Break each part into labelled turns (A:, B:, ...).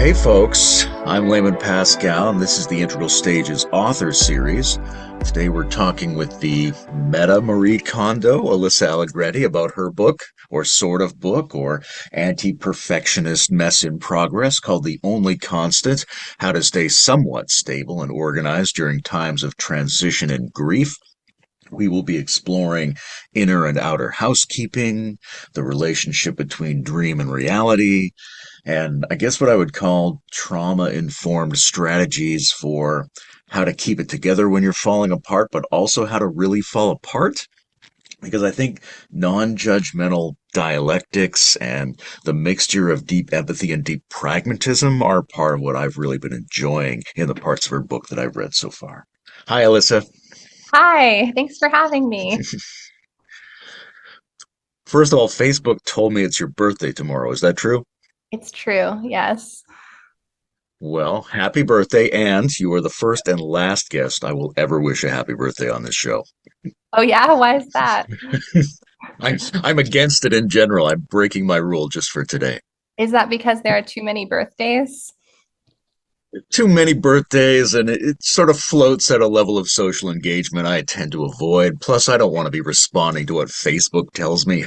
A: Hey folks, I'm Layman Pascal, and this is the Integral Stages author series. Today we're talking with the Meta-Marie Kondo, Alyssa Allegretti, about her book, or sort of book, or anti-perfectionist mess in progress called The Only Constant, How to Stay Somewhat Stable and Organized During Times of Transition and Grief. We will be exploring inner and outer housekeeping, the relationship between dream and reality, and I guess what I would call trauma-informed strategies for how to keep it together when you're falling apart, but also how to really fall apart. Because I think non-judgmental dialectics and the mixture of deep empathy and deep pragmatism are part of what I've really been enjoying in the parts of her book that I've read so far. Hi, Alyssa.
B: Hi, thanks for having me.
A: First of all, Facebook told me it's your birthday tomorrow. Is that true?
B: It's true, yes.
A: Well, happy birthday, and you are the first and last guest I will ever wish a happy birthday on this show.
B: Oh yeah, why is that?
A: I'm against it in general. I'm breaking my rule just for today.
B: Is that because there are too many birthdays?
A: Too many birthdays, and it sort of floats at a level of social engagement I tend to avoid. Plus, I don't want to be responding to what Facebook tells me.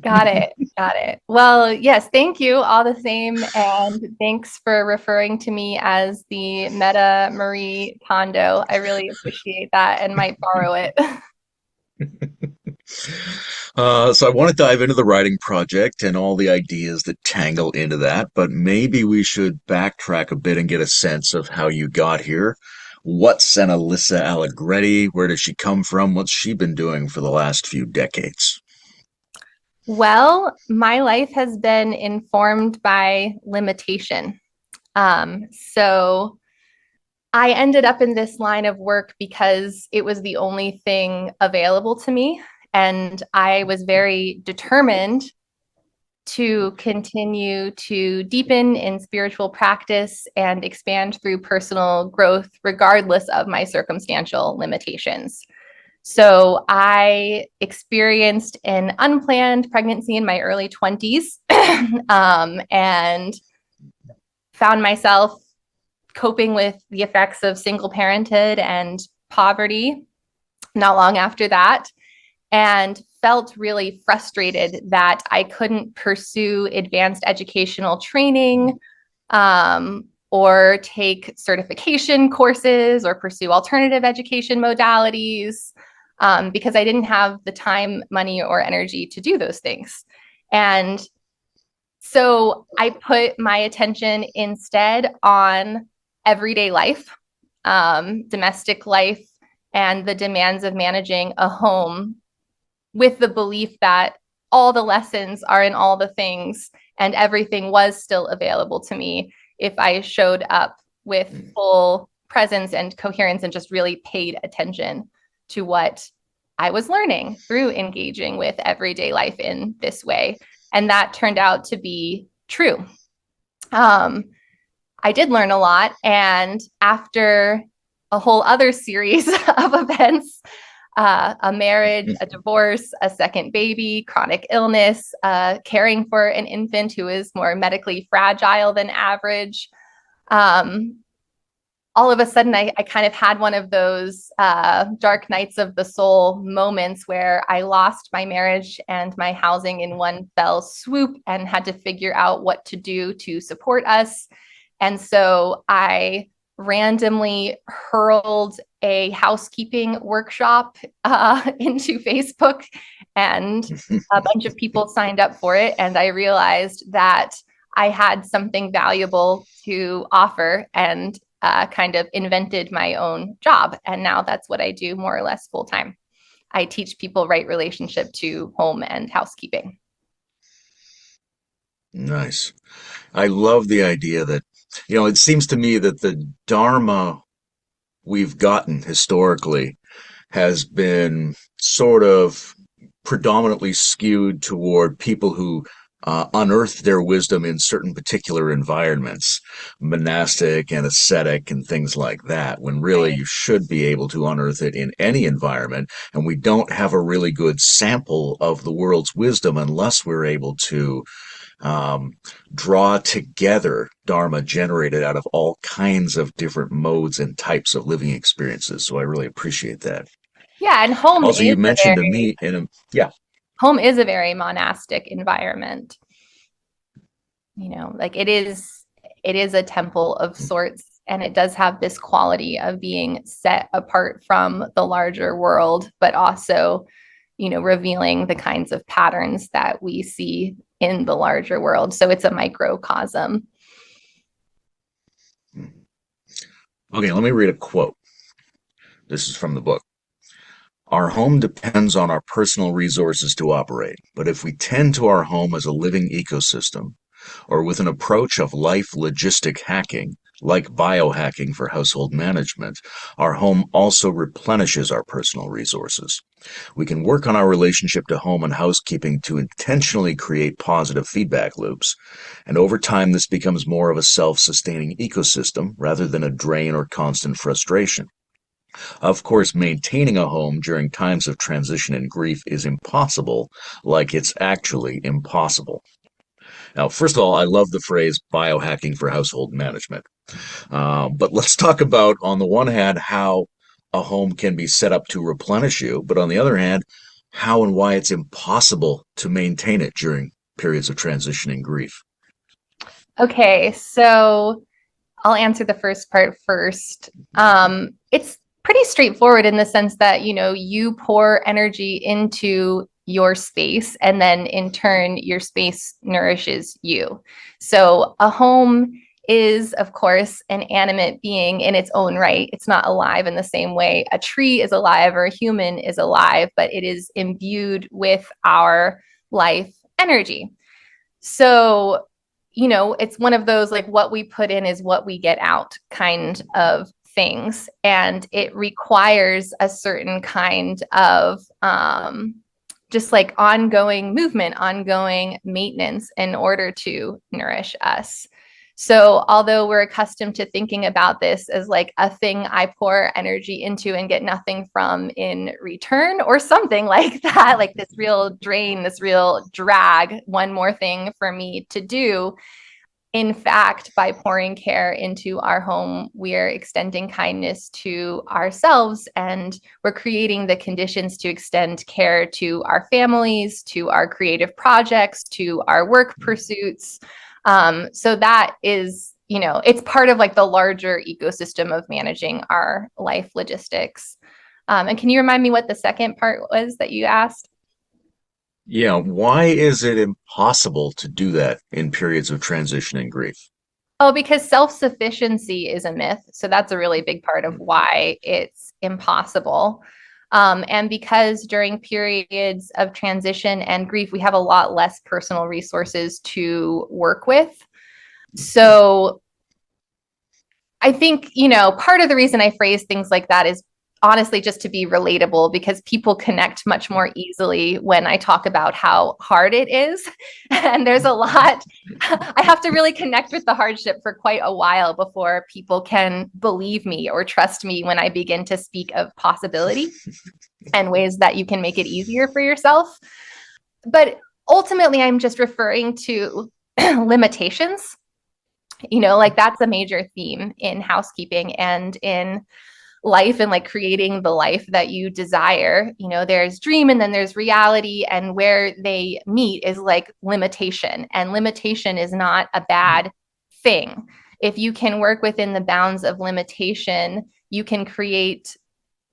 B: Got it. Got it. Well, yes, thank you all the same. And thanks for referring to me as the Meta Marie Kondo. I really appreciate that and might borrow it.
A: So I want to dive into the writing project and all the ideas that tangle into that, but maybe we should backtrack a bit and get a sense of how you got here. What's an Alyssa Allegretti? Where does she come from? What's she been doing for the last few decades?
B: Well, my life has been informed by limitation. So I ended up in this line of work because it was the only thing available to me. And I was very determined to continue to deepen in spiritual practice and expand through personal growth, regardless of my circumstantial limitations. So I experienced an unplanned pregnancy in my early 20s and found myself coping with the effects of single parenthood and poverty not long after that, and felt really frustrated that I couldn't pursue advanced educational training or take certification courses or pursue alternative education modalities because I didn't have the time, money, or energy to do those things. And so I put my attention instead on everyday life, domestic life, and the demands of managing a home with the belief that all the lessons are in all the things and everything was still available to me if I showed up with full presence and coherence and just really paid attention to what I was learning through engaging with everyday life in this way. And that turned out to be true. I did learn a lot. And after a whole other series of events, a marriage, a divorce, a second baby, chronic illness, caring for an infant who is more medically fragile than average. All of a sudden, I kind of had one of those dark nights of the soul moments where I lost my marriage and my housing in one fell swoop and had to figure out what to do to support us. And so I randomly hurled a housekeeping workshop into Facebook, and a bunch of people signed up for it. And I realized that I had something valuable to offer and kind of invented my own job. And now that's what I do more or less full time. I teach people right relationship to home and housekeeping.
A: Nice. I love the idea that, it seems to me that the Dharma we've gotten historically has been sort of predominantly skewed toward people who unearth their wisdom in certain particular environments, monastic and ascetic and things like that, when really
B: Right.
A: you should be able to unearth it in any environment. And we don't have a really good sample of the world's wisdom unless we're able to um, draw together Dharma generated out of all kinds of different modes and types of living experiences. So I really appreciate that.
B: Yeah, and
A: Also, you mentioned to me yeah.
B: home is a very monastic environment. Like it is a temple of sorts, and it does have this quality of being set apart from the larger world, but also, revealing the kinds of patterns that we see in the larger world. So it's a microcosm.
A: Okay, let me read a quote. This is from the book. Our home depends on our personal resources to operate, but if we tend to our home as a living ecosystem, or with an approach of life logistic hacking, like biohacking for household management, our home also replenishes our personal resources. We can work on our relationship to home and housekeeping to intentionally create positive feedback loops, and over time this becomes more of a self-sustaining ecosystem rather than a drain or constant frustration. Of course, maintaining a home during times of transition and grief is impossible, like it's actually impossible. Now, first of all, I love the phrase biohacking for household management. But let's talk about, on the one hand, how a home can be set up to replenish you, but on the other hand, how and why it's impossible to maintain it during periods of transition and grief.
B: Okay, so I'll answer the first part first. It's pretty straightforward in the sense that, you pour energy into your space, and then in turn, your space nourishes you. So a home is, of course, an animate being in its own right. It's not alive in the same way a tree is alive or a human is alive, but it is imbued with our life energy. So, it's one of those like what we put in is what we get out kind of things. And it requires a certain kind of just like ongoing movement, ongoing maintenance in order to nourish us. So, although we're accustomed to thinking about this as like a thing I pour energy into and get nothing from in return, or something like that, like this real drain, this real drag, one more thing for me to do. In fact, by pouring care into our home, we're extending kindness to ourselves, and we're creating the conditions to extend care to our families, to our creative projects, to our work pursuits. So that is, it's part of like the larger ecosystem of managing our life logistics. And can you remind me what the second part was that you asked?
A: Yeah, why is it impossible to do that in periods of transition and grief?
B: Oh, because self-sufficiency is a myth. So that's a really big part of why it's impossible. And because during periods of transition and grief, we have a lot less personal resources to work with. So I think, part of the reason I phrase things like that is honestly just to be relatable, because people connect much more easily when I talk about how hard it is. And there's a lot, I have to really connect with the hardship for quite a while before people can believe me or trust me when I begin to speak of possibility and ways that you can make it easier for yourself. But ultimately, I'm just referring to limitations. Like that's a major theme in housekeeping and in life, and like creating the life that you desire. There's dream and then there's reality, and where they meet is like limitation, and limitation is not a bad thing. If you can work within the bounds of limitation, you can create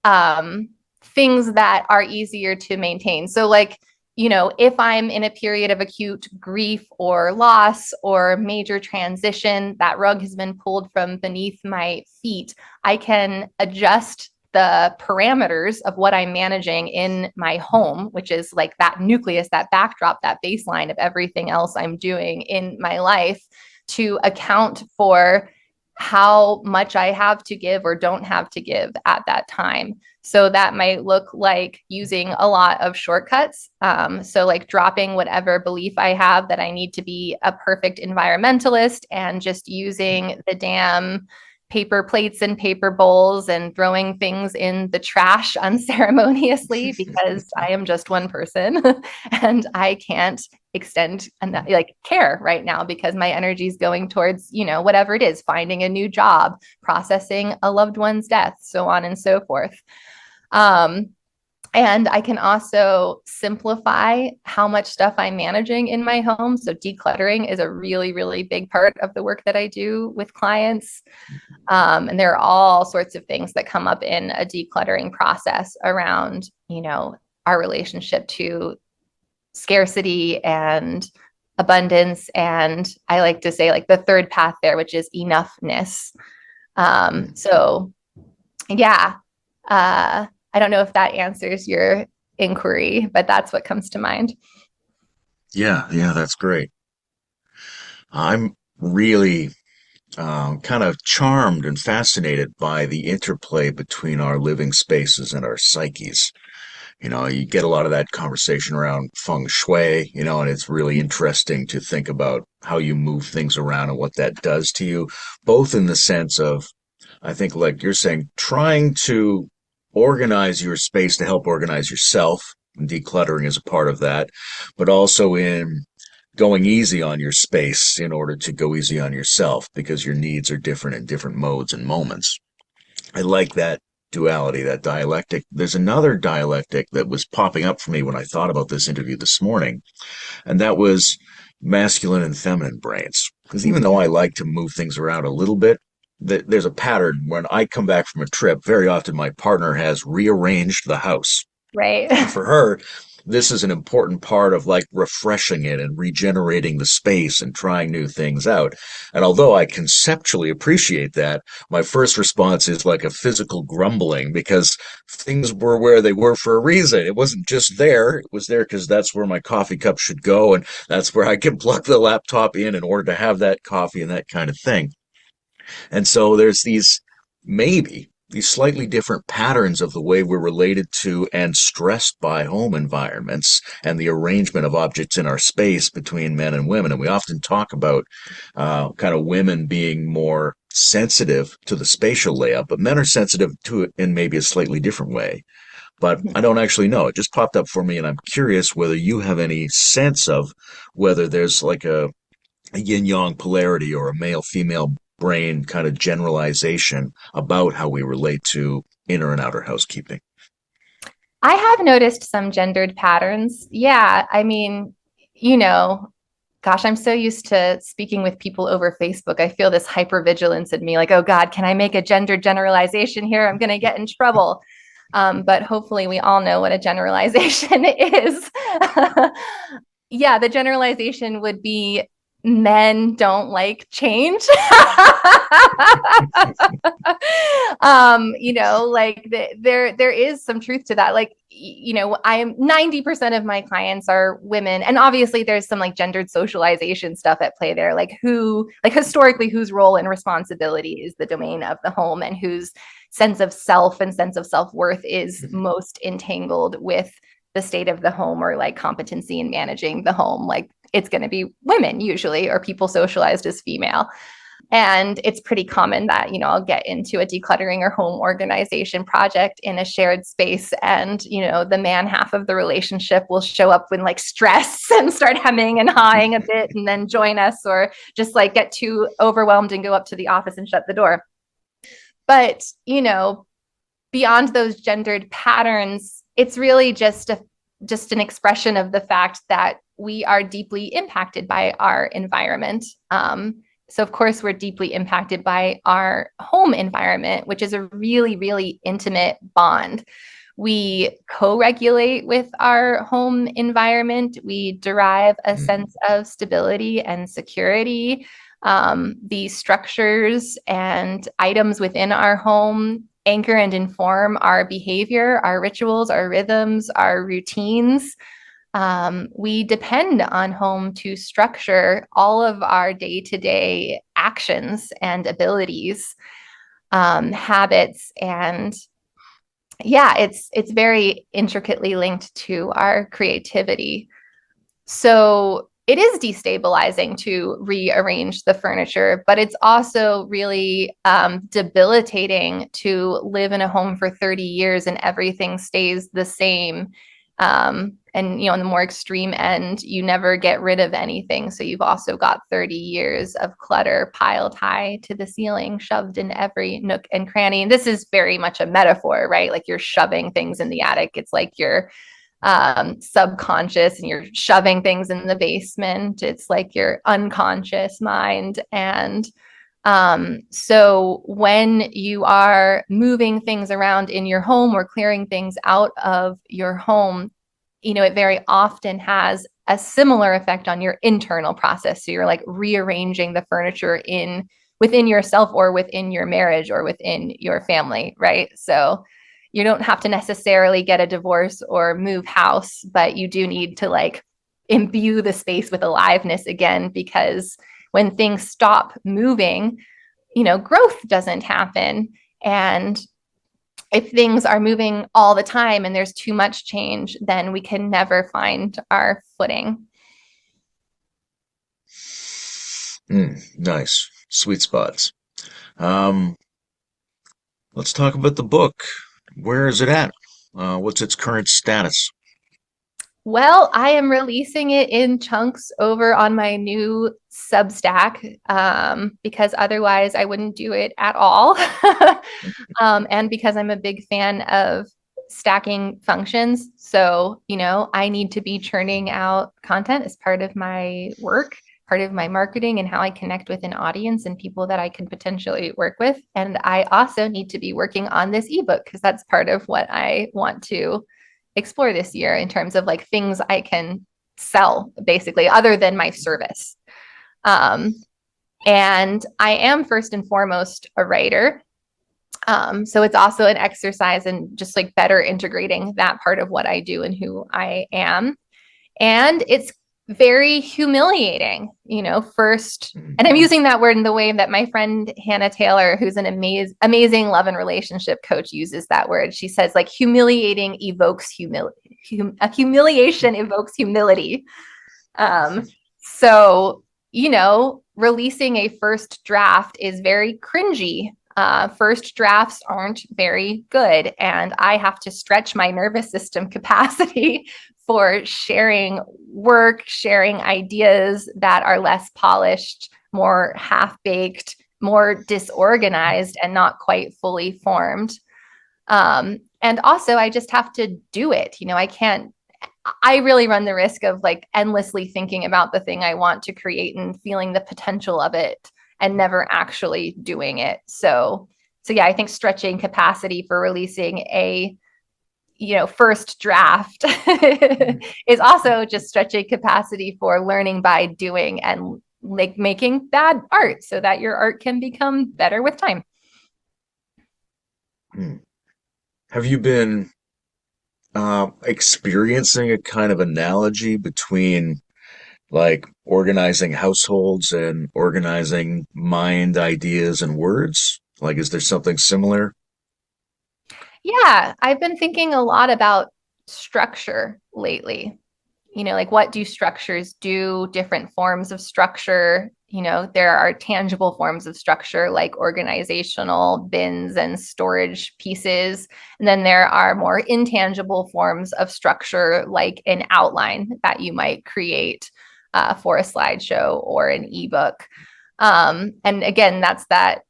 B: things that are easier to maintain. So like, if I'm in a period of acute grief or loss or major transition, that rug has been pulled from beneath my feet, I can adjust the parameters of what I'm managing in my home, which is like that nucleus, that backdrop, that baseline of everything else I'm doing in my life, to account for how much I have to give or don't have to give at that time. So that might look like using a lot of shortcuts. So like dropping whatever belief I have that I need to be a perfect environmentalist and just using the damn paper plates and paper bowls and throwing things in the trash unceremoniously because I am just one person and I can't extend like care right now because my energy is going towards, whatever it is, finding a new job, processing a loved one's death, so on and so forth. And I can also simplify how much stuff I'm managing in my home. So decluttering is a really, really big part of the work that I do with clients. And there are all sorts of things that come up in a decluttering process around, our relationship to scarcity and abundance. And I like to say like the third path there, which is enoughness. So yeah, I don't know if that answers your inquiry, but that's what comes to mind.
A: Yeah, that's great. I'm really kind of charmed and fascinated by the interplay between our living spaces and our psyches. You get a lot of that conversation around feng shui, and it's really interesting to think about how you move things around and what that does to you, both in the sense of, I think, like you're saying, trying to organize your space to help organize yourself, and decluttering is a part of that, but also in going easy on your space in order to go easy on yourself because your needs are different in different modes and moments. I like that duality, that dialectic. There's another dialectic that was popping up for me when I thought about this interview this morning, and that was masculine and feminine brains. Because even though I like to move things around a little bit, there's a pattern. When I come back from a trip, very often my partner has rearranged the house.
B: Right.
A: And for her, this is an important part of like refreshing it and regenerating the space and trying new things out. And although I conceptually appreciate that, my first response is like a physical grumbling because things were where they were for a reason. It wasn't just there. It was there because that's where my coffee cup should go. And that's where I can plug the laptop in order to have that coffee and that kind of thing. And so there's these slightly different patterns of the way we're related to and stressed by home environments and the arrangement of objects in our space between men and women. And we often talk about kind of women being more sensitive to the spatial layout, but men are sensitive to it in maybe a slightly different way. But I don't actually know. It just popped up for me, and I'm curious whether you have any sense of whether there's like a yin yang polarity or a male female brain kind of generalization about how we relate to inner and outer housekeeping.
B: I have noticed some gendered patterns. Yeah. I mean, gosh, I'm so used to speaking with people over Facebook. I feel this hypervigilance in me like, oh God, can I make a gender generalization here? I'm going to get in trouble. But hopefully we all know what a generalization is. Yeah, the generalization would be men don't like change. Like there is some truth to that. Like, I am 90% of my clients are women. And obviously there's some like gendered socialization stuff at play there. Like historically, whose role and responsibility is the domain of the home and whose sense of self and sense of self-worth is most entangled with the state of the home or like competency in managing the home. Like it's going to be women usually, or people socialized as female. And it's pretty common that, I'll get into a decluttering or home organization project in a shared space. And, the man half of the relationship will show up with like stress and start hemming and hawing a bit and then join us, or just like get too overwhelmed and go up to the office and shut the door. But, beyond those gendered patterns, it's really just an expression of the fact that we are deeply impacted by our environment. So of course, we're deeply impacted by our home environment, which is a really, really intimate bond. We co-regulate with our home environment. We derive a sense of stability and security. The structures and items within our home anchor and inform our behavior, our rituals, our rhythms, our routines. We depend on home to structure all of our day-to-day actions and abilities, habits, and yeah, it's very intricately linked to our creativity. So it is destabilizing to rearrange the furniture, but it's also really debilitating to live in a home for 30 years and everything stays the same. And, on the more extreme end, you never get rid of anything. So you've also got 30 years of clutter piled high to the ceiling, shoved in every nook and cranny. And this is very much a metaphor, right? Like you're shoving things in the attic. It's like you're subconscious and you're shoving things in the basement. It's like your unconscious mind. And so when you are moving things around in your home or clearing things out of your home, it very often has a similar effect on your internal process. So you're like rearranging the furniture within yourself or within your marriage or within your family, right? So you don't have to necessarily get a divorce or move house, but you do need to like imbue the space with aliveness again, because when things stop moving, growth doesn't happen. And if things are moving all the time and there's too much change, then we can never find our footing.
A: Nice. Sweet spots. Um, let's talk about the book. Where is it at? What's its current status?
B: Well, I am releasing it in chunks over on my new Substack, because otherwise I wouldn't do it at all. And because I'm a big fan of stacking functions. So, I need to be churning out content as part of my work, part of my marketing, and how I connect with an audience and people that I can potentially work with. And I also need to be working on this ebook because that's part of what I want to explore this year in terms of like things I can sell, basically, other than my service. And I am first and foremost a writer. So it's also an exercise in just like better integrating that part of what I do and who I am. And it's very humiliating, first. And I'm using that word in the way that my friend Hannah Taylor, who's an amazing love and relationship coach, uses that word. She says like humiliating evokes humility. Humiliation evokes humility. So, releasing a first draft is very cringy. First drafts aren't very good, and I have to stretch my nervous system capacity for sharing work, sharing ideas that are less polished, more half-baked, more disorganized, and not quite fully formed. And also, I just have to do it. I really run the risk of like endlessly thinking about the thing I want to create and feeling the potential of it and never actually doing it. So yeah, I think stretching capacity for releasing a first draft is also just stretching capacity for learning by doing and like making bad art so that your art can become better with time.
A: Have you been experiencing a kind of analogy between like organizing households and organizing mind, ideas, and words? Like, is there something similar?
B: Yeah, I've been thinking a lot about structure lately. Like what do structures do? Different forms of structure. There are tangible forms of structure like organizational bins and storage pieces. And then there are more intangible forms of structure like an outline that you might create for a slideshow or an ebook. And again, that's that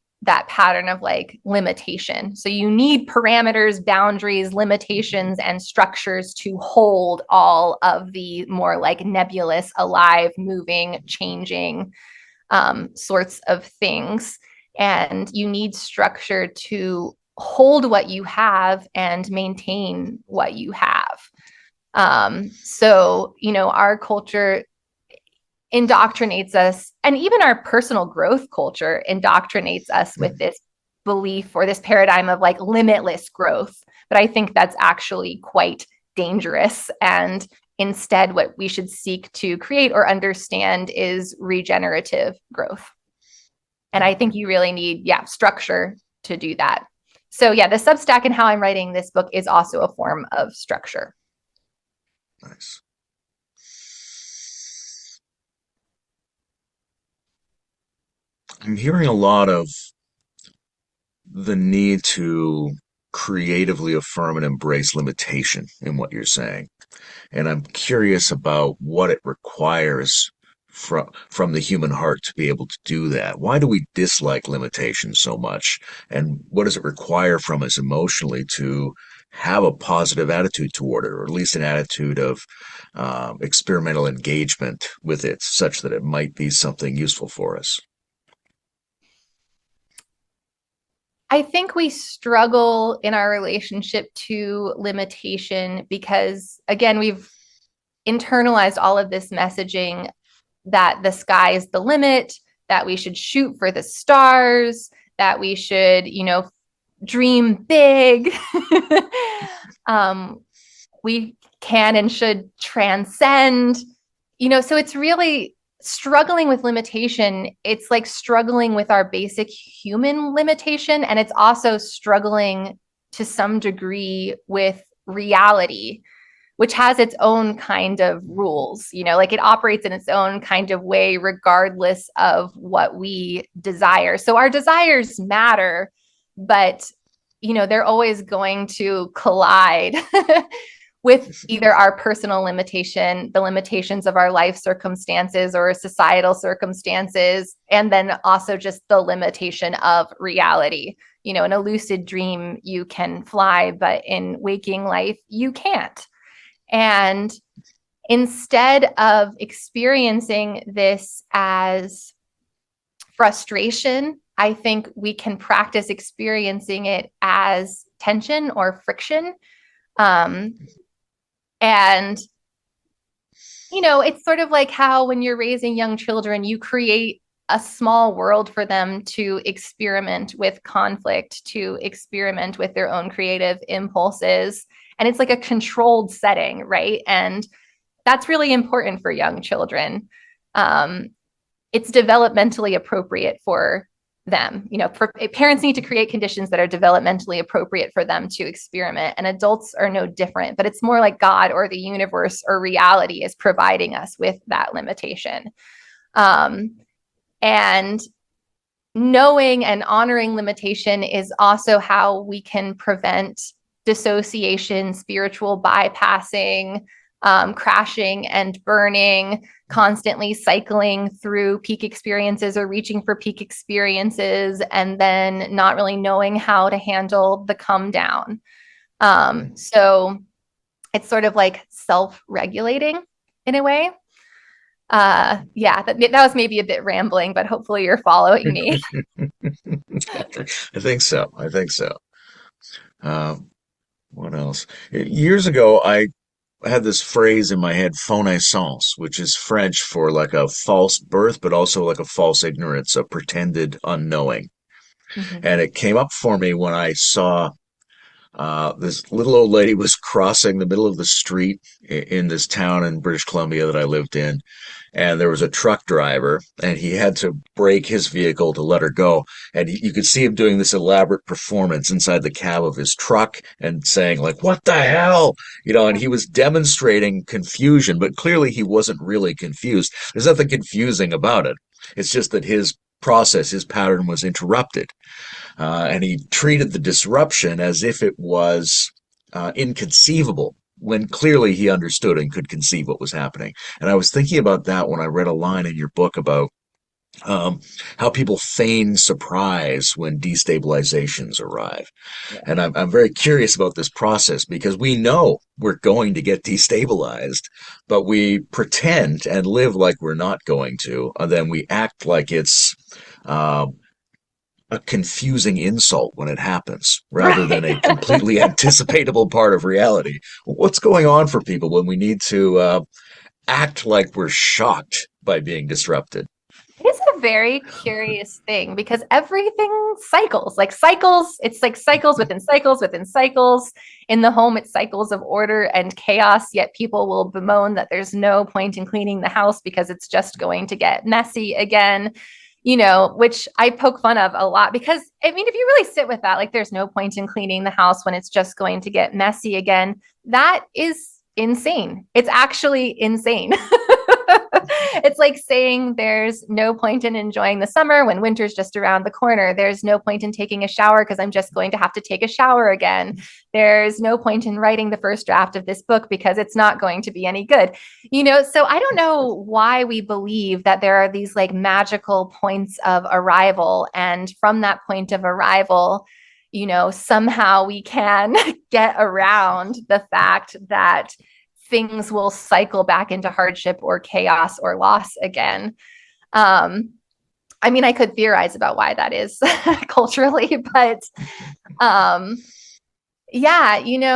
B: pattern of like limitation. So you need parameters, boundaries, limitations, and structures to hold all of the more like nebulous, alive, moving, changing sorts of things. And you need structure to hold what you have and maintain what you have. So, our culture indoctrinates us, and even our personal growth culture indoctrinates us with this belief or this paradigm of like limitless growth. But I think that's actually quite dangerous. And instead, what we should seek to create or understand is regenerative growth. And I think you really need, structure to do that. So yeah, the Substack and how I'm writing this book is also a form of structure.
A: Nice. I'm hearing a lot of the need to creatively affirm and embrace limitation in what you're saying. And I'm curious about what it requires from the human heart to be able to do that. Why do we dislike limitation so much? And what does it require from us emotionally to have a positive attitude toward it, or at least an attitude of experimental engagement with it, such that it might be something useful for us?
B: I think we struggle in our relationship to limitation because, again, we've internalized all of this messaging that the sky is the limit, that we should shoot for the stars, that we should, dream big. We can and should transcend, so it's really struggling with limitation. It's like struggling with our basic human limitation. And it's also struggling to some degree with reality, which has its own kind of rules, like it operates in its own kind of way, regardless of what we desire. So our desires matter, but, they're always going to collide with either our personal limitation, the limitations of our life circumstances or societal circumstances, and then also just the limitation of reality. In a lucid dream, you can fly, but in waking life, you can't. And instead of experiencing this as frustration, I think we can practice experiencing it as tension or friction. And, it's sort of like how when you're raising young children, you create a small world for them to experiment with conflict, to experiment with their own creative impulses. And it's like a controlled setting, right? And that's really important for young children. It's developmentally appropriate for them. Parents need to create conditions that are developmentally appropriate for them to experiment, and adults are no different, but it's more like God or the universe or reality is providing us with that limitation. And knowing and honoring limitation is also how we can prevent dissociation, spiritual bypassing, crashing and burning, constantly cycling through peak experiences or reaching for peak experiences, and then not really knowing how to handle the come down. So it's sort of like self-regulating in a way. That was maybe a bit rambling, but hopefully you're following me.
A: I think so. I think so. What else? Years ago, I had this phrase in my head, "faux which is French for like a false birth, but also like a false ignorance, a pretended unknowing.
B: Mm-hmm.
A: And it came up for me when I saw this little old lady was crossing the middle of the street in this town in British Columbia that I lived in. And there was a truck driver, and he had to brake his vehicle to let her go. And you could see him doing this elaborate performance inside the cab of his truck and saying, like, "What the hell?" And he was demonstrating confusion, but clearly he wasn't really confused. There's nothing confusing about it. It's just that his process, his pattern was interrupted. And he treated the disruption as if it was inconceivable, when clearly he understood and could conceive what was happening. And I was thinking about that when I read a line in your book about how people feign surprise when destabilizations arrive.
B: Yeah.
A: And I'm very curious about this process because we know we're going to get destabilized, but we pretend and live like we're not going to, and then we act like it's a confusing insult when it happens rather than a completely anticipatable part of reality. What's going on for people when we need to act like we're shocked by being disrupted?
B: It is a very curious thing because everything cycles, like cycles. It's like cycles within cycles within cycles. In the home, it's cycles of order and chaos, yet people will bemoan that there's no point in cleaning the house because it's just going to get messy again, which I poke fun of a lot because, if you really sit with that, like there's no point in cleaning the house when it's just going to get messy again. That is insane. It's actually insane. It's like saying there's no point in enjoying the summer when winter's just around the corner. There's no point in taking a shower because I'm just going to have to take a shower again. There's no point in writing the first draft of this book because it's not going to be any good. So I don't know why we believe that there are these like magical points of arrival. And from that point of arrival, somehow we can get around the fact that things will cycle back into hardship or chaos or loss again. I could theorize about why that is culturally, but yeah,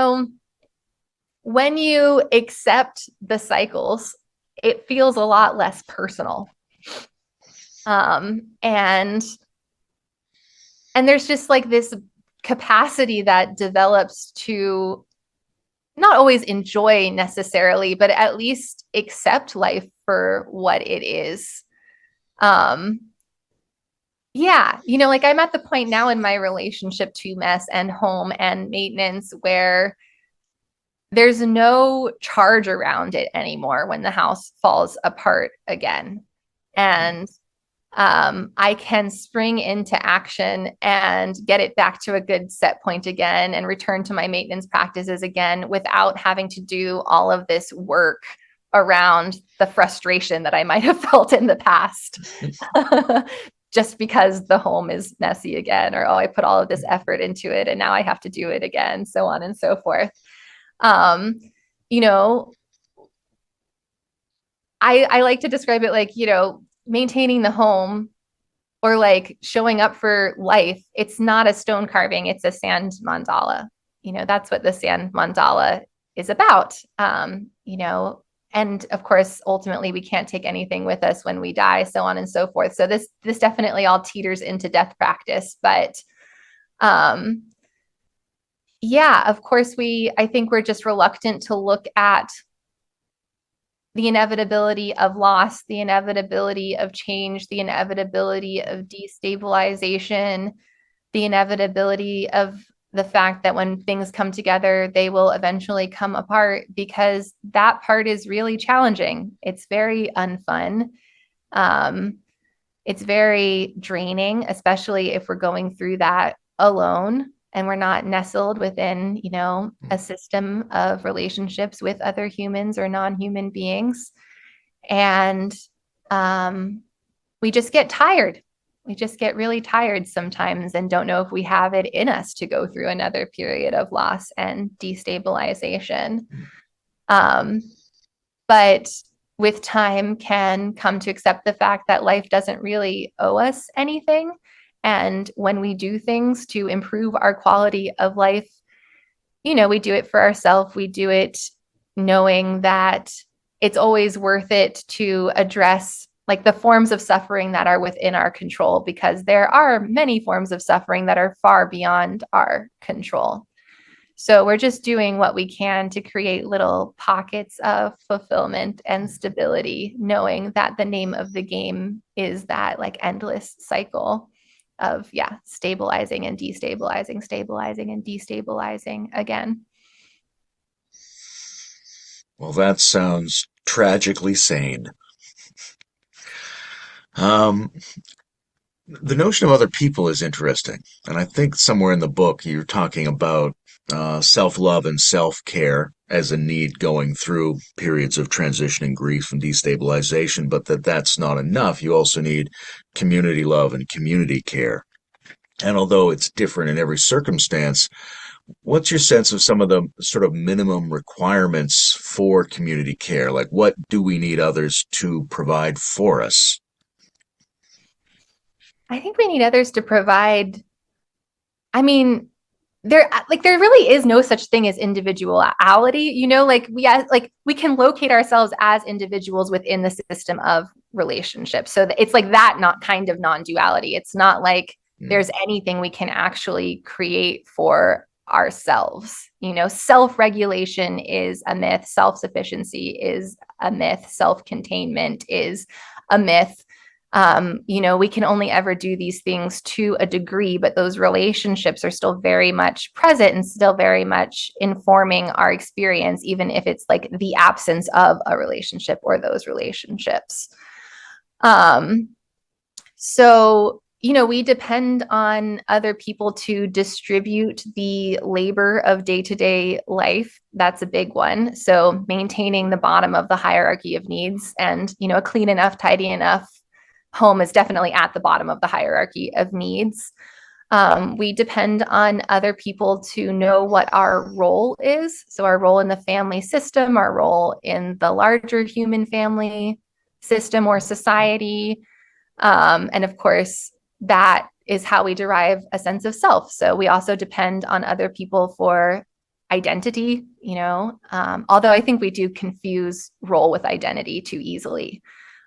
B: when you accept the cycles, it feels a lot less personal. And there's just like this capacity that develops to not always enjoy necessarily, but at least accept life for what it is. Yeah, like I'm at the point now in my relationship to mess and home and maintenance where there's no charge around it anymore when the house falls apart again. And I can spring into action and get it back to a good set point again and return to my maintenance practices again without having to do all of this work around the frustration that I might have felt in the past. Just because the home is messy again, or, I put all of this effort into it and now I have to do it again, so on and so forth. I like to describe it like, maintaining the home or like showing up for life. It's not a stone carving, it's a sand mandala. That's what the sand mandala is about. And of course, ultimately we can't take anything with us when we die, so on and so forth. So this definitely all teeters into death practice, but yeah, of course I think we're just reluctant to look at the inevitability of loss, the inevitability of change, the inevitability of destabilization, the inevitability of the fact that when things come together, they will eventually come apart, because that part is really challenging. It's very unfun. It's very draining, especially if we're going through that alone and we're not nestled within, a system of relationships with other humans or non-human beings. And we just get tired. We just get really tired sometimes and don't know if we have it in us to go through another period of loss and destabilization. But with time can come to accept the fact that life doesn't really owe us anything. And when we do things to improve our quality of life, we do it for ourselves. We do it knowing that it's always worth it to address like the forms of suffering that are within our control, because there are many forms of suffering that are far beyond our control. So we're just doing what we can to create little pockets of fulfillment and stability, knowing that the name of the game is that like endless cycle of, stabilizing and destabilizing, stabilizing and destabilizing again.
A: Well, that sounds tragically sane. Um, the notion of other people is interesting. And I think somewhere in the book you're talking about self-love and self-care as a need going through periods of transition and grief and destabilization, but that's not enough. You also need community love and community care. And although it's different in every circumstance, what's your sense of some of the sort of minimum requirements for community care? Like, what do we need others to provide for us?
B: I think we need others to provide. I mean, there really is no such thing as individuality, like we can locate ourselves as individuals within the system of relationships. So it's like that not kind of non-duality. It's not like there's anything we can actually create for ourselves. Self-regulation is a myth. Self-sufficiency is a myth. Self-containment is a myth. We can only ever do these things to a degree, but those relationships are still very much present and still very much informing our experience, even if it's like the absence of a relationship or those relationships. So, we depend on other people to distribute the labor of day-to-day life. That's a big one. So maintaining the bottom of the hierarchy of needs, and, a clean enough, tidy enough home is definitely at the bottom of the hierarchy of needs. We depend on other people to know what our role is. So our role in the family system, our role in the larger human family system or society. And of course, that is how we derive a sense of self. So we also depend on other people for identity, although I think we do confuse role with identity too easily.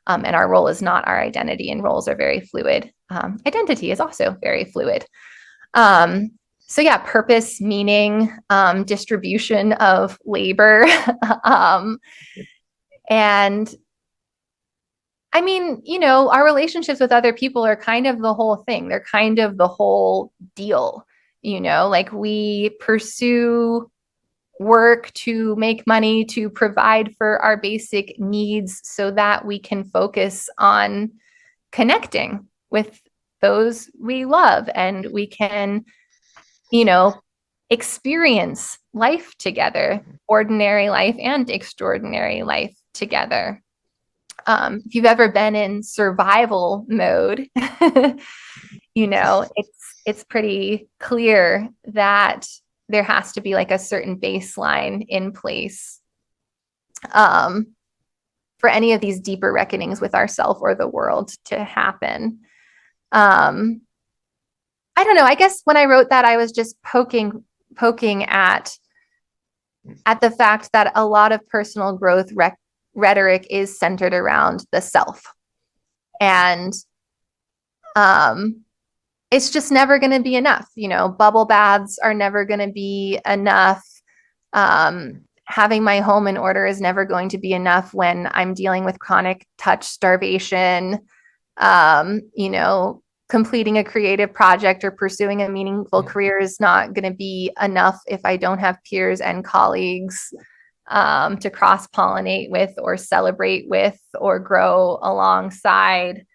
B: And our role is not our identity, and roles are very fluid. Identity is also very fluid. So yeah, purpose, meaning, distribution of labor. And I mean, our relationships with other people are kind of the whole thing. They're kind of the whole deal, like we pursue work to make money, to provide for our basic needs so that we can focus on connecting with those we love, and we can, experience life together, ordinary life and extraordinary life together. If you've ever been in survival mode, it's pretty clear that there has to be like a certain baseline in place for any of these deeper reckonings with ourself or the world to happen. I don't know. I guess when I wrote that, I was just poking at the fact that a lot of personal growth rhetoric is centered around the self. And it's just never going to be enough. Bubble baths are never going to be enough. Having my home in order is never going to be enough when I'm dealing with chronic touch starvation. Completing a creative project or pursuing a meaningful career is not going to be enough if I don't have peers and colleagues to cross-pollinate with or celebrate with or grow alongside.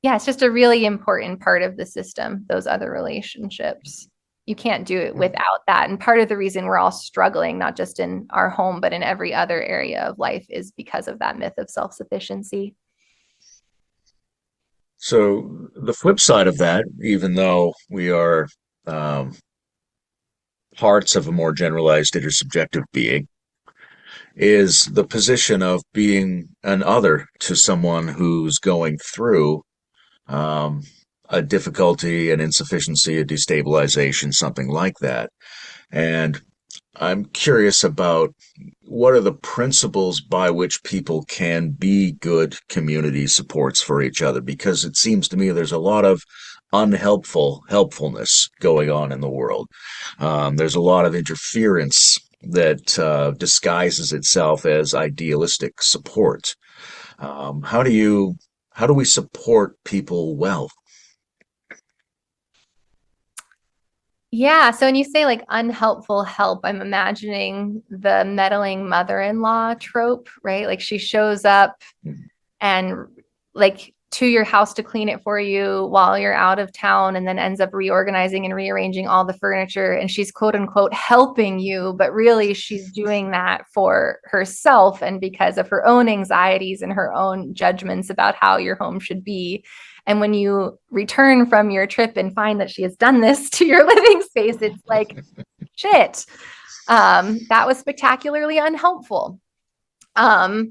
B: It's just a really important part of the system, those other relationships. You can't do it without that. And part of the reason we're all struggling, not just in our home, but in every other area of life, is because of that myth of self-sufficiency.
A: So the flip side of that, even though we are um, parts of a more generalized intersubjective being, is the position of being an other to someone who's going through um, a difficulty, an insufficiency, a destabilization, something like that. And I'm curious about what are the principles by which people can be good community supports for each other? Because it seems to me there's a lot of helpfulness going on in the world. There's a lot of interference that disguises itself as idealistic support. How do we support people well?
B: Yeah. So when you say like unhelpful help, I'm imagining the meddling mother-in-law trope, right? Like she shows up and like to your house to clean it for you while you're out of town, and then ends up reorganizing and rearranging all the furniture. And she's quote unquote helping you, but really she's doing that for herself and because of her own anxieties and her own judgments about how your home should be. And when you return from your trip and find that she has done this to your living space, it's like, shit, that was spectacularly unhelpful. So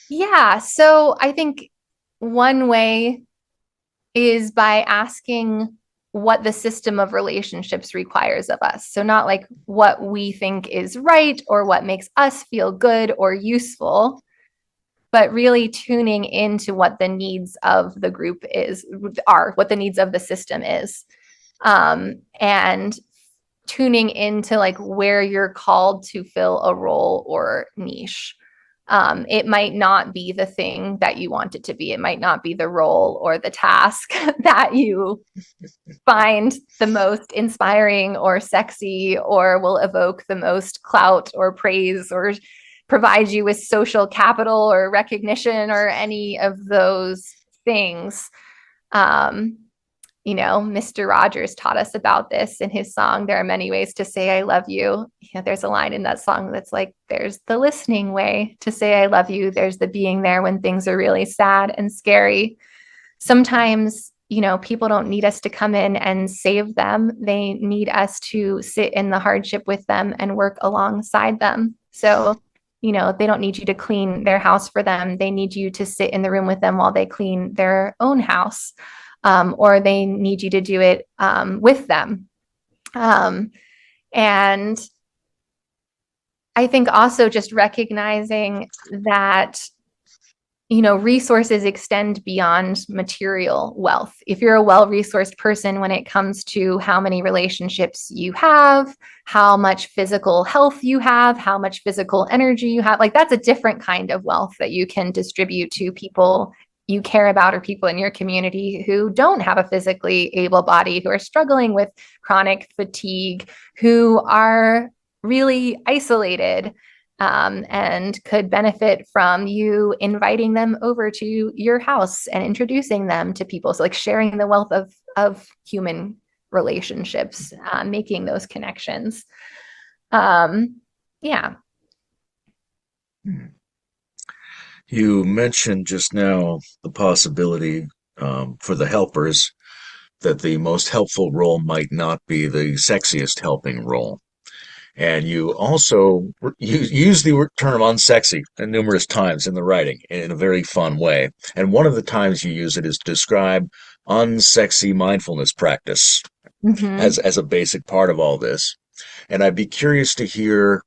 B: I think one way is by asking what the system of relationships requires of us. So not like what we think is right or what makes us feel good or useful, but really tuning into what the needs of the group are, what the needs of the system is. And tuning into like where you're called to fill a role or niche. It might not be the thing that you want it to be. It might not be the role or the task that you find the most inspiring or sexy or will evoke the most clout or praise or provide you with social capital or recognition or any of those things. Um, Mr. Rogers taught us about this in his song, There Are Many Ways to Say I Love You. There's a line in that song that's like, there's the listening way to say I love you. There's the being there when things are really sad and scary. Sometimes, people don't need us to come in and save them. They need us to sit in the hardship with them and work alongside them. So, they don't need you to clean their house for them. They need you to sit in the room with them while they clean their own house. Or they need you to do it with them. And I think also just recognizing that, resources extend beyond material wealth. If you're a well-resourced person when it comes to how many relationships you have, how much physical health you have, how much physical energy you have, like that's a different kind of wealth that you can distribute to people you care about or people in your community who don't have a physically able body, who are struggling with chronic fatigue, who are really isolated, and could benefit from you inviting them over to your house and introducing them to people. So like sharing the wealth of human relationships, making those connections. Yeah.
A: You mentioned just now the possibility for the helpers that the most helpful role might not be the sexiest helping role. And you also use the term unsexy numerous times in the writing in a very fun way. And one of the times you use it is to describe unsexy mindfulness practice
B: Mm-hmm.
A: as a basic part of all this. And I'd be curious to hear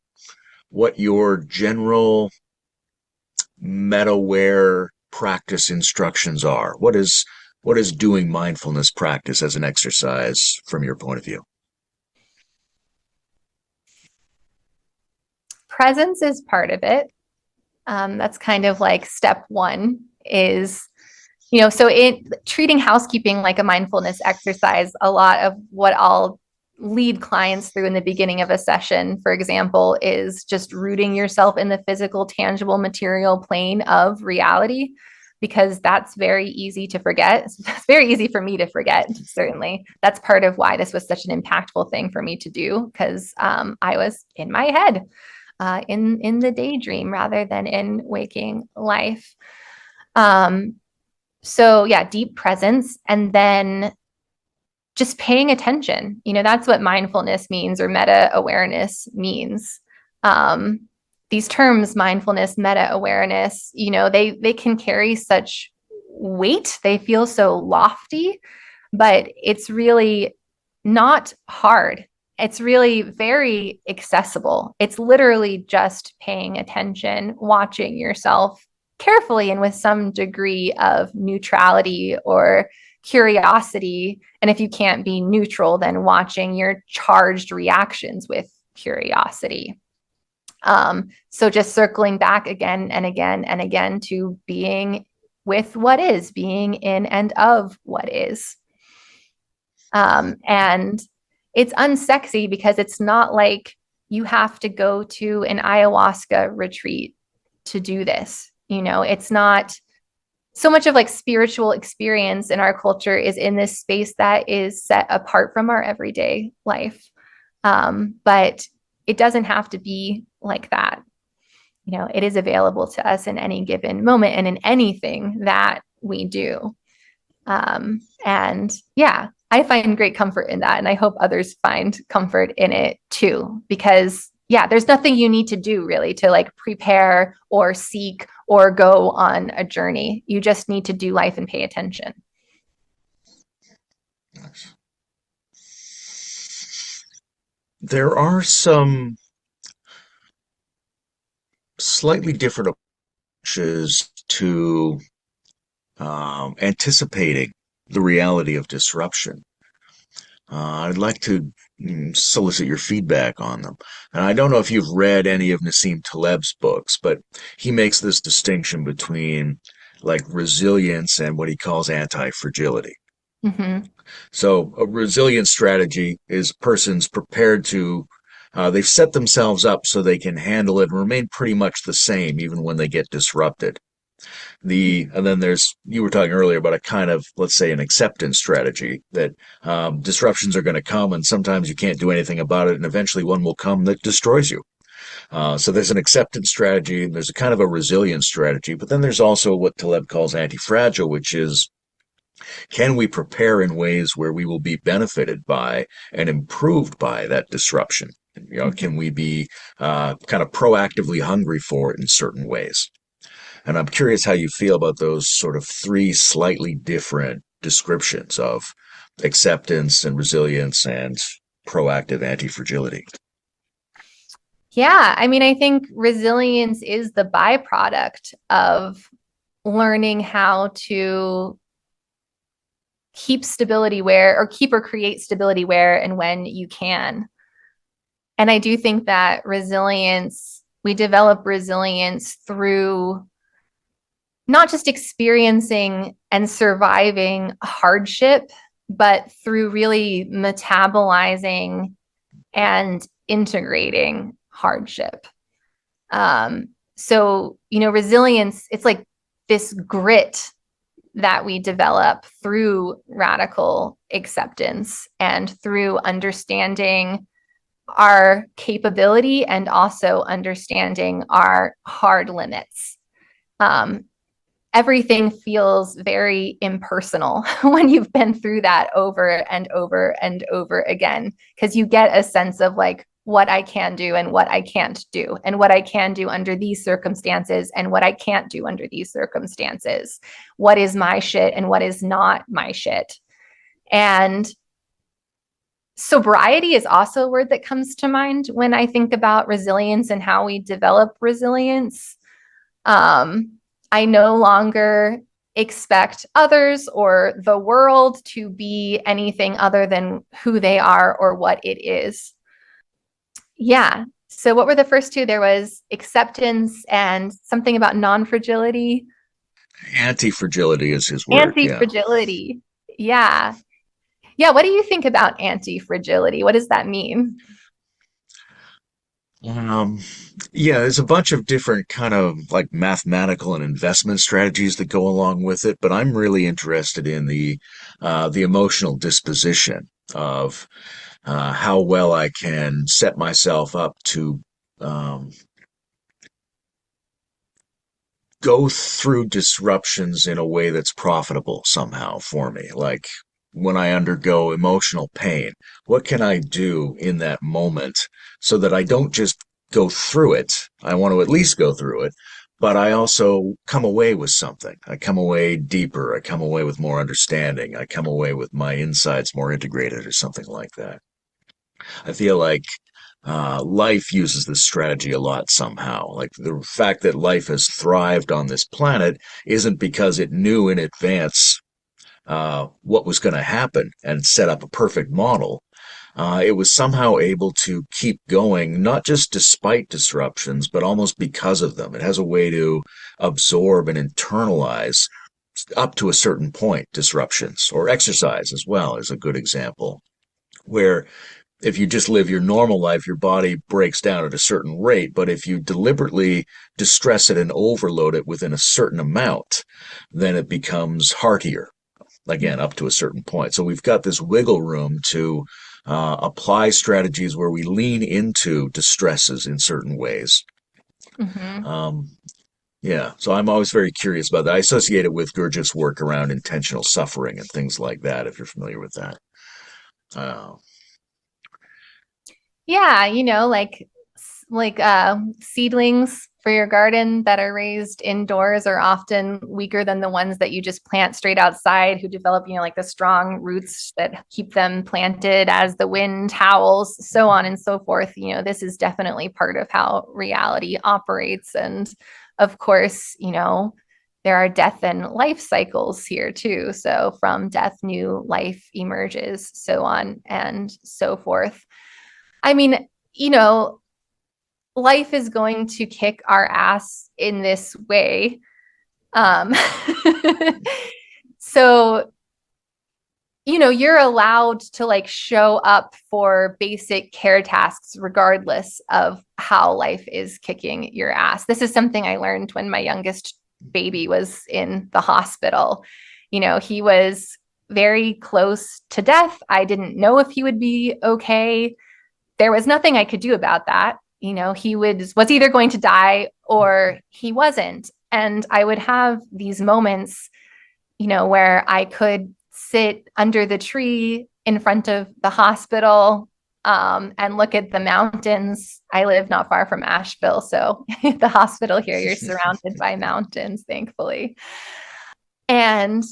A: what your general meta-aware practice instructions are. What is doing mindfulness practice as an exercise from your point of view?
B: Presence is part of it. That's kind of like step one is, so treating housekeeping like a mindfulness exercise, a lot of what I'll lead clients through in the beginning of a session, for example, is just rooting yourself in the physical, tangible, material plane of reality, because that's very easy to forget. It's very easy for me to forget, certainly. That's part of why this was such an impactful thing for me to do, because I was in my head, in the daydream rather than in waking life. So yeah, deep presence, and then just paying attention. That's what mindfulness means, or meta awareness means. These terms, mindfulness, meta awareness, they can carry such weight. They feel so lofty, but it's really not hard. It's really very accessible. It's literally just paying attention, watching yourself carefully and with some degree of neutrality or curiosity. And if you can't be neutral, then watching your charged reactions with curiosity. So just circling back again and again and again to being with what is, being in and of what is. And it's unsexy because it's not like you have to go to an ayahuasca retreat to do this. It's not so much of like spiritual experience in our culture is in this space that is set apart from our everyday life. But it doesn't have to be like that. It is available to us in any given moment and in anything that we do. And yeah, I find great comfort in that. And I hope others find comfort in it too, because yeah, there's nothing you need to do really to like prepare or seek or go on a journey. You just need to do life and pay attention.
A: There are some slightly different approaches to anticipating the reality of disruption. I'd like to solicit your feedback on them. And I don't know if you've read any of Nassim Taleb's books, but he makes this distinction between like resilience and what he calls anti-fragility.
B: Mm-hmm.
A: So a resilient strategy is persons prepared to, they've set themselves up so they can handle it and remain pretty much the same even when they get disrupted. And then you were talking earlier about a kind of, let's say, an acceptance strategy that disruptions are going to come and sometimes you can't do anything about it and eventually one will come that destroys you. So there's an acceptance strategy and there's a kind of a resilience strategy, but then there's also what Taleb calls anti-fragile, which is can we prepare in ways where we will be benefited by and improved by that disruption? Can we be kind of proactively hungry for it in certain ways? And I'm curious how you feel about those sort of three slightly different descriptions of acceptance and resilience and proactive anti-fragility.
B: Yeah, I mean, I think resilience is the byproduct of learning how to keep stability where, or keep or create stability where and when you can. And I do think that we develop resilience through not just experiencing and surviving hardship, but through really metabolizing and integrating hardship. Resilience, it's like this grit that we develop through radical acceptance and through understanding our capability and also understanding our hard limits. Everything feels very impersonal when you've been through that over and over and over again, because you get a sense of like what I can do and what I can't do, and what I can do under these circumstances and what I can't do under these circumstances. What is my shit and what is not my shit. And sobriety is also a word that comes to mind when I think about resilience and how we develop resilience. I no longer expect others or the world to be anything other than who they are or what it is. Yeah. So what were the first two? There was acceptance and something about non-fragility.
A: Anti-fragility is his word, yeah.
B: Anti-fragility. Yeah. Yeah. What do you think about anti-fragility? What does that mean?
A: Um, yeah, there's a bunch of different kind of like mathematical and investment strategies that go along with it, but I'm really interested in the emotional disposition of how well I can set myself up to um, go through disruptions in a way that's profitable somehow for me. Like when I undergo emotional pain, what can I do in that moment so that I don't just go through it? I want to at least go through it, but I also come away with something. I come away deeper. I come away with more understanding. I come away with my insights more integrated or something like that. I feel like life uses this strategy a lot somehow. Like the fact that life has thrived on this planet isn't because it knew in advance what was going to happen and set up a perfect model. It was somehow able to keep going, not just despite disruptions, but almost because of them. It has a way to absorb and internalize up to a certain point disruptions, or exercise as well is a good example, where if you just live your normal life, your body breaks down at a certain rate. But if you deliberately distress it and overload it within a certain amount, then it becomes heartier, again, up to a certain point. So we've got this wiggle room to apply strategies where we lean into distresses in certain ways.
B: Mm-hmm.
A: Um, yeah, so I'm always very curious about that. I associate it with Gurdjieff's work around intentional suffering and things like that, if you're familiar with that. Uh,
B: Yeah, seedlings for your garden that are raised indoors are often weaker than the ones that you just plant straight outside, who develop, like the strong roots that keep them planted as the wind howls, so on and so forth. This is definitely part of how reality operates. And of course, there are death and life cycles here too. So from death, new life emerges, so on and so forth. I mean, you know, life is going to kick our ass in this way. Um, so, you know, you're allowed to like show up for basic care tasks regardless of how life is kicking your ass. This is something I learned when my youngest baby was in the hospital. You know, he was very close to death. I didn't know if he would be okay. There was nothing I could do about that. You know, he was either going to die or he wasn't. And I would have these moments, you know, where I could sit under the tree in front of the hospital and look at the mountains. I live not far from Asheville, so the hospital here, you're surrounded by mountains, thankfully. And,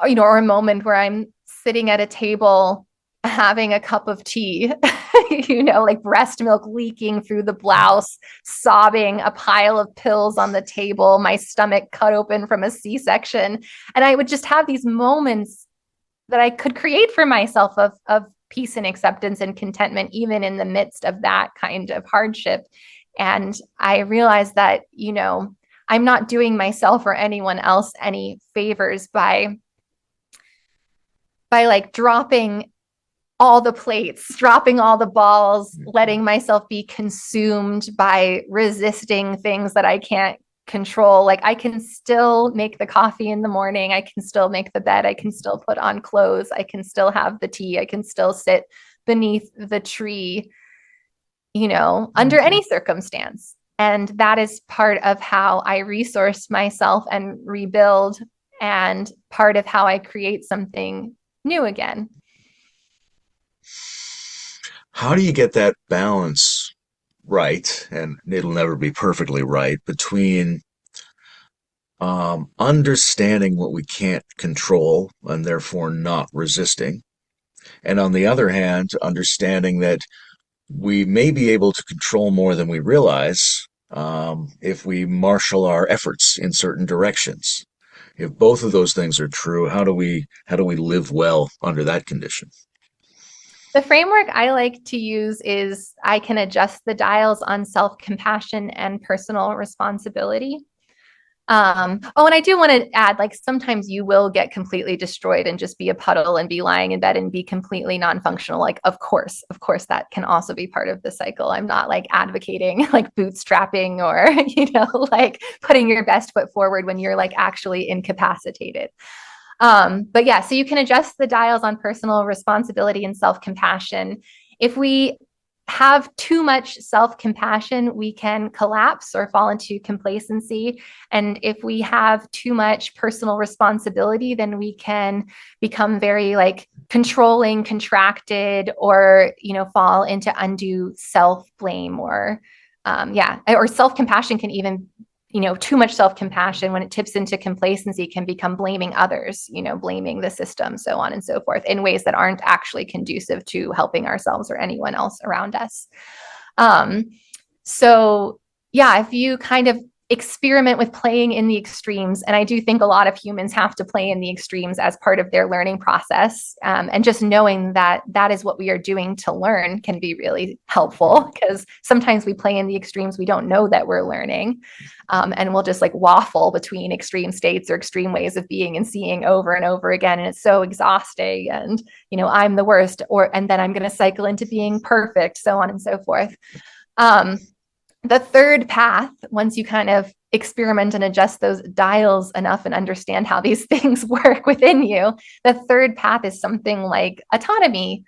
B: you know, or a moment where I'm sitting at a table having a cup of tea, you know, like breast milk leaking through the blouse, sobbing, a pile of pills on the table, my stomach cut open from a C-section. And I would just have these moments that I could create for myself of peace and acceptance and contentment, even in the midst of that kind of hardship. And I realized that, you know, I'm not doing myself or anyone else any favors by like dropping all the plates, dropping all the balls, letting myself be consumed by resisting things that I can't control. Like I can still make the coffee in the morning. I can still make the bed. I can still put on clothes. I can still have the tea. I can still sit beneath the tree, you know, under any circumstance. And that is part of how I resource myself and rebuild, and part of how I create something new again.
A: How do you get that balance right? And it'll never be perfectly right between understanding what we can't control and therefore not resisting, and on the other hand, understanding that we may be able to control more than we realize if we marshal our efforts in certain directions. If both of those things are true, how do we live well under that condition?
B: The framework I like to use is I can adjust the dials on self-compassion and personal responsibility. Oh, and I do want to add, like, sometimes you will get completely destroyed and just be a puddle and be lying in bed and be completely non-functional. Like, of course, that can also be part of the cycle. I'm not like advocating like bootstrapping or, you know, like putting your best foot forward when you're like actually incapacitated. But yeah, so you can adjust the dials on personal responsibility and self-compassion. If we have too much self-compassion, we can collapse or fall into complacency. And if we have too much personal responsibility, then we can become very like controlling, contracted, or, you know, fall into undue self-blame or self-compassion can even, you know, too much self-compassion when it tips into complacency can become blaming others, you know, blaming the system, so on and so forth, in ways that aren't actually conducive to helping ourselves or anyone else around us. So yeah, if you kind of experiment with playing in the extremes, and I do think a lot of humans have to play in the extremes as part of their learning process, and just knowing that that is what we are doing to learn can be really helpful, because sometimes we play in the extremes, we don't know that we're learning, and we'll just like waffle between extreme states or extreme ways of being and seeing over and over again, and it's so exhausting, and, you know, I'm the worst, and then I'm going to cycle into being perfect, so on and so forth. The third path, once you kind of experiment and adjust those dials enough and understand how these things work within you, the third path is something like autonomy,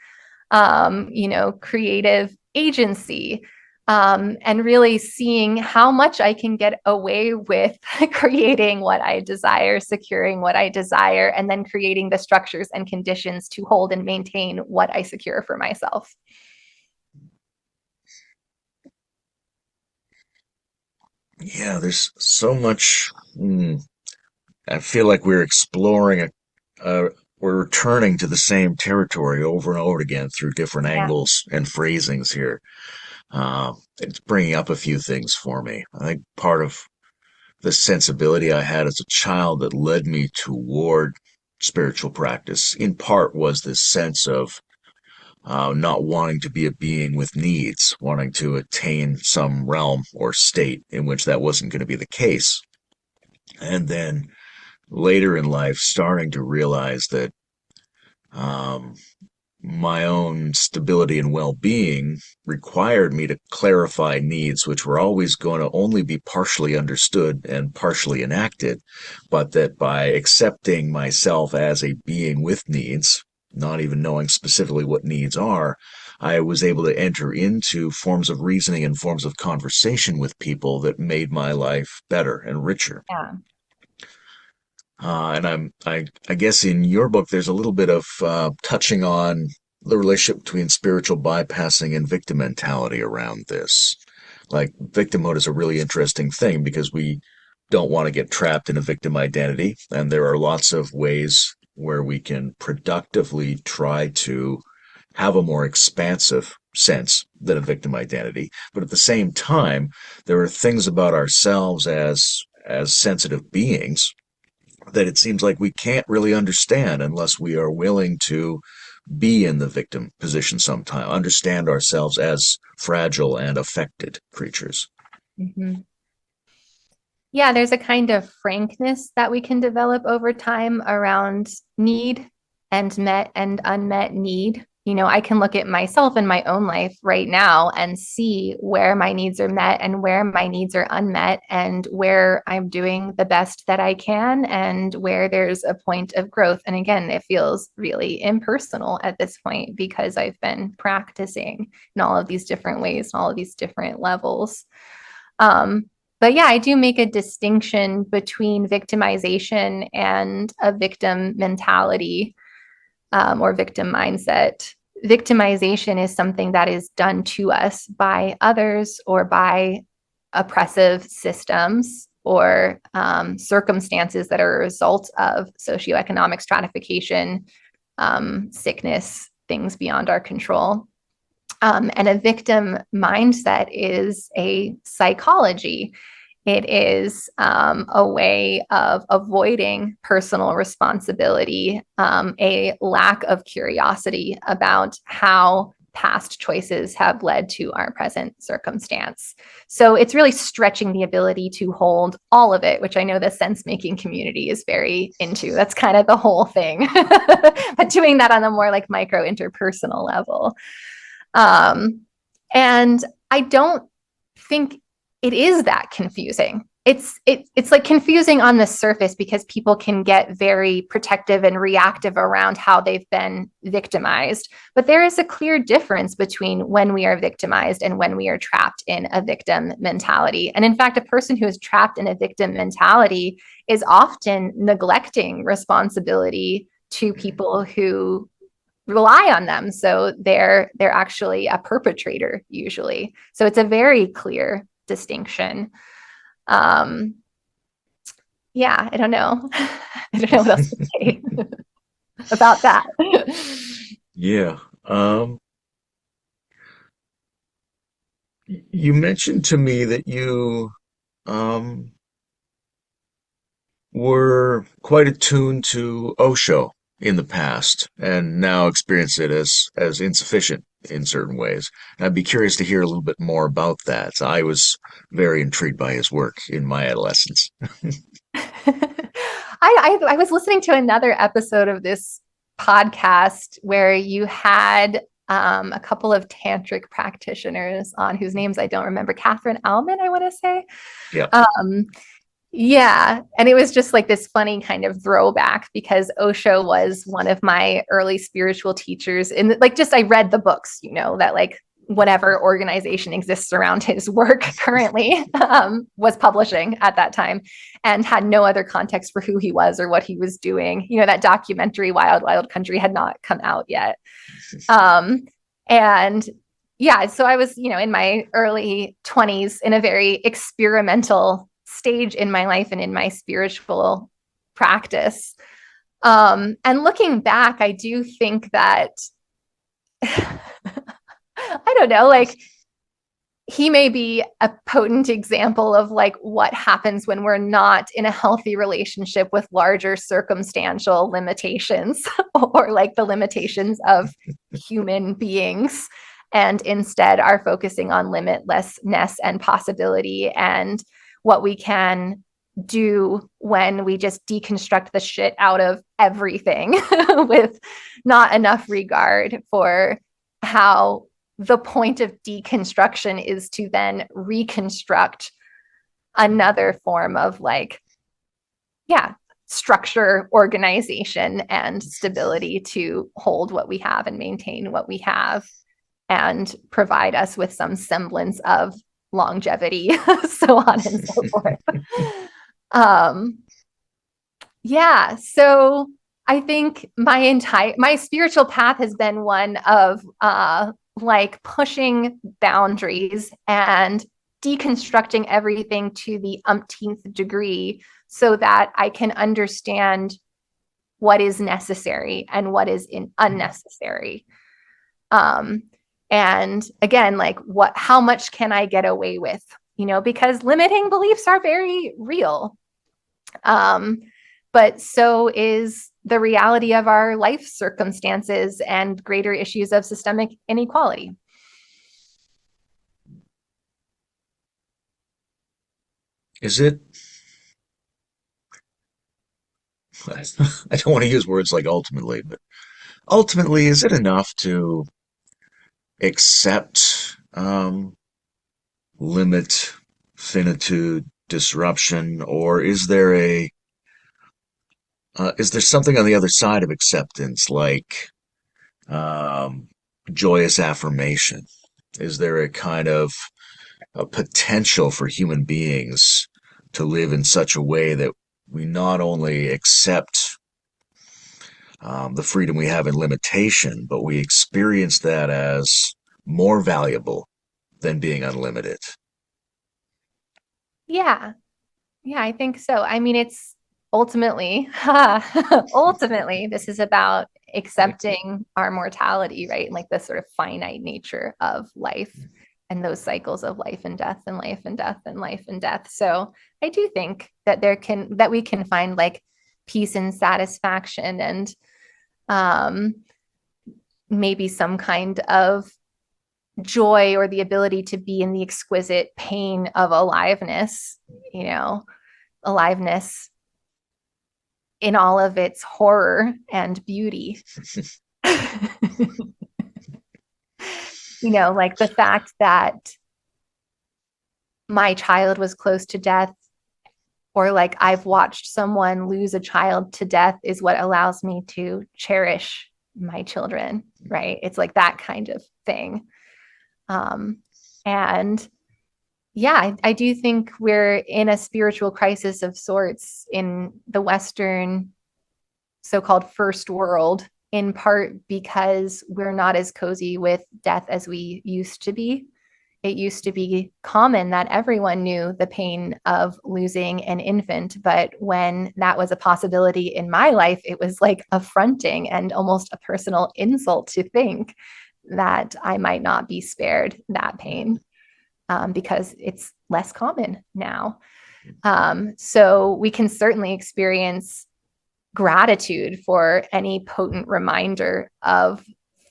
B: you know, creative agency, and really seeing how much I can get away with creating what I desire, securing what I desire, and then creating the structures and conditions to hold and maintain what I secure for myself.
A: Yeah, there's so much. I feel like we're exploring we're returning to the same territory over and over again through different
B: Yeah.
A: angles and phrasings here. It's bringing up a few things for me. I think part of the sensibility I had as a child that led me toward spiritual practice, in part, was this sense of not wanting to be a being with needs, wanting to attain some realm or state in which that wasn't going to be the case. And then later in life, starting to realize that um, my own stability and well-being required me to clarify needs which were always going to only be partially understood and partially enacted, but that by accepting myself as a being with needs, not even knowing specifically what needs are, I was able to enter into forms of reasoning and forms of conversation with people that made my life better and richer.
B: Yeah.
A: I guess in your book, there's a little bit of touching on the relationship between spiritual bypassing and victim mentality around this. Like, victimhood is a really interesting thing because we don't want to get trapped in a victim identity. And there are lots of ways where we can productively try to have a more expansive sense than a victim identity. But at the same time, there are things about ourselves as sensitive beings that it seems like we can't really understand unless we are willing to be in the victim position sometime, understand ourselves as fragile and affected creatures.
B: Mm-hmm. Yeah, there's a kind of frankness that we can develop over time around need and met and unmet need. I can look at myself in my own life right now and see where my needs are met and where my needs are unmet, and where I'm doing the best that I can and where there's a point of growth. And again, it feels really impersonal at this point because I've been practicing in all of these different ways and all of these different levels. But yeah, I do make a distinction between victimization and a victim mentality, or victim mindset. Victimization is something that is done to us by others or by oppressive systems or circumstances that are a result of socioeconomic stratification, sickness, things beyond our control. And a victim mindset is a psychology. It is a way of avoiding personal responsibility, a lack of curiosity about how past choices have led to our present circumstance. So it's really stretching the ability to hold all of it, which I know the sense-making community is very into. That's kind of the whole thing, but doing that on a more like micro interpersonal level. And I don't think it is that confusing. It's like confusing on the surface because people can get very protective and reactive around how they've been victimized. But there is a clear difference between when we are victimized and when we are trapped in a victim mentality. And in fact, a person who is trapped in a victim mentality is often neglecting responsibility to people who rely on them. So they're actually a perpetrator usually. So it's a very clear distinction. Yeah, I don't know. I don't know what else to say about that.
A: Yeah. You mentioned to me that you um, were quite attuned to Osho in the past and now experience it as insufficient in certain ways. And I'd be curious to hear a little bit more about that. So I was very intrigued by his work in my adolescence.
B: I was listening to another episode of this podcast where you had a couple of tantric practitioners on whose names I don't remember. Catherine Allman, I want to say.
A: Yeah.
B: Yeah. And it was just like this funny kind of throwback because Osho was one of my early spiritual teachers. And like, just I read the books, that like whatever organization exists around his work currently was publishing at that time, and had no other context for who he was or what he was doing. That documentary Wild Wild Country had not come out yet. And yeah, so I was, in my early 20s in a very experimental stage in my life and in my spiritual practice. And looking back, I do think that, I don't know, like, he may be a potent example of like what happens when we're not in a healthy relationship with larger circumstantial limitations or like the limitations of human beings, and instead are focusing on limitlessness and possibility and what we can do when we just deconstruct the shit out of everything with not enough regard for how the point of deconstruction is to then reconstruct another form of like, yeah, structure, organization, and stability to hold what we have and maintain what we have and provide us with some semblance of longevity, so on and so forth. Um, yeah, so I think my spiritual path has been one of like pushing boundaries and deconstructing everything to the umpteenth degree so that I can understand what is necessary and what is unnecessary. Um, and again, like how much can I get away with? Because limiting beliefs are very real. But so is the reality of our life circumstances and greater issues of systemic inequality.
A: Is it, I don't want to use words like ultimately, but ultimately, is it enough to accept limit, finitude, disruption, or is there something on the other side of acceptance, like um, joyous affirmation? Is there a kind of a potential for human beings to live in such a way that we not only accept the freedom we have in limitation, but we experience that as more valuable than being unlimited?
B: Yeah. Yeah, I think so. I mean, it's ultimately, ultimately, this is about accepting our mortality, right? Like the sort of finite nature of life and those cycles of life and death and life and death and life and death. So I do think that we can find like peace and satisfaction and um, maybe some kind of joy or the ability to be in the exquisite pain of aliveness, you know, aliveness in all of its horror and beauty. Like the fact that my child was close to death, or like I've watched someone lose a child to death, is what allows me to cherish my children, right? It's like that kind of thing. And yeah, I do think we're in a spiritual crisis of sorts in the Western so-called first world, in part because we're not as cozy with death as we used to be. It used to be common that everyone knew the pain of losing an infant, but when that was a possibility in my life, it was like affronting and almost a personal insult to think that I might not be spared that pain, because it's less common now. So we can certainly experience gratitude for any potent reminder of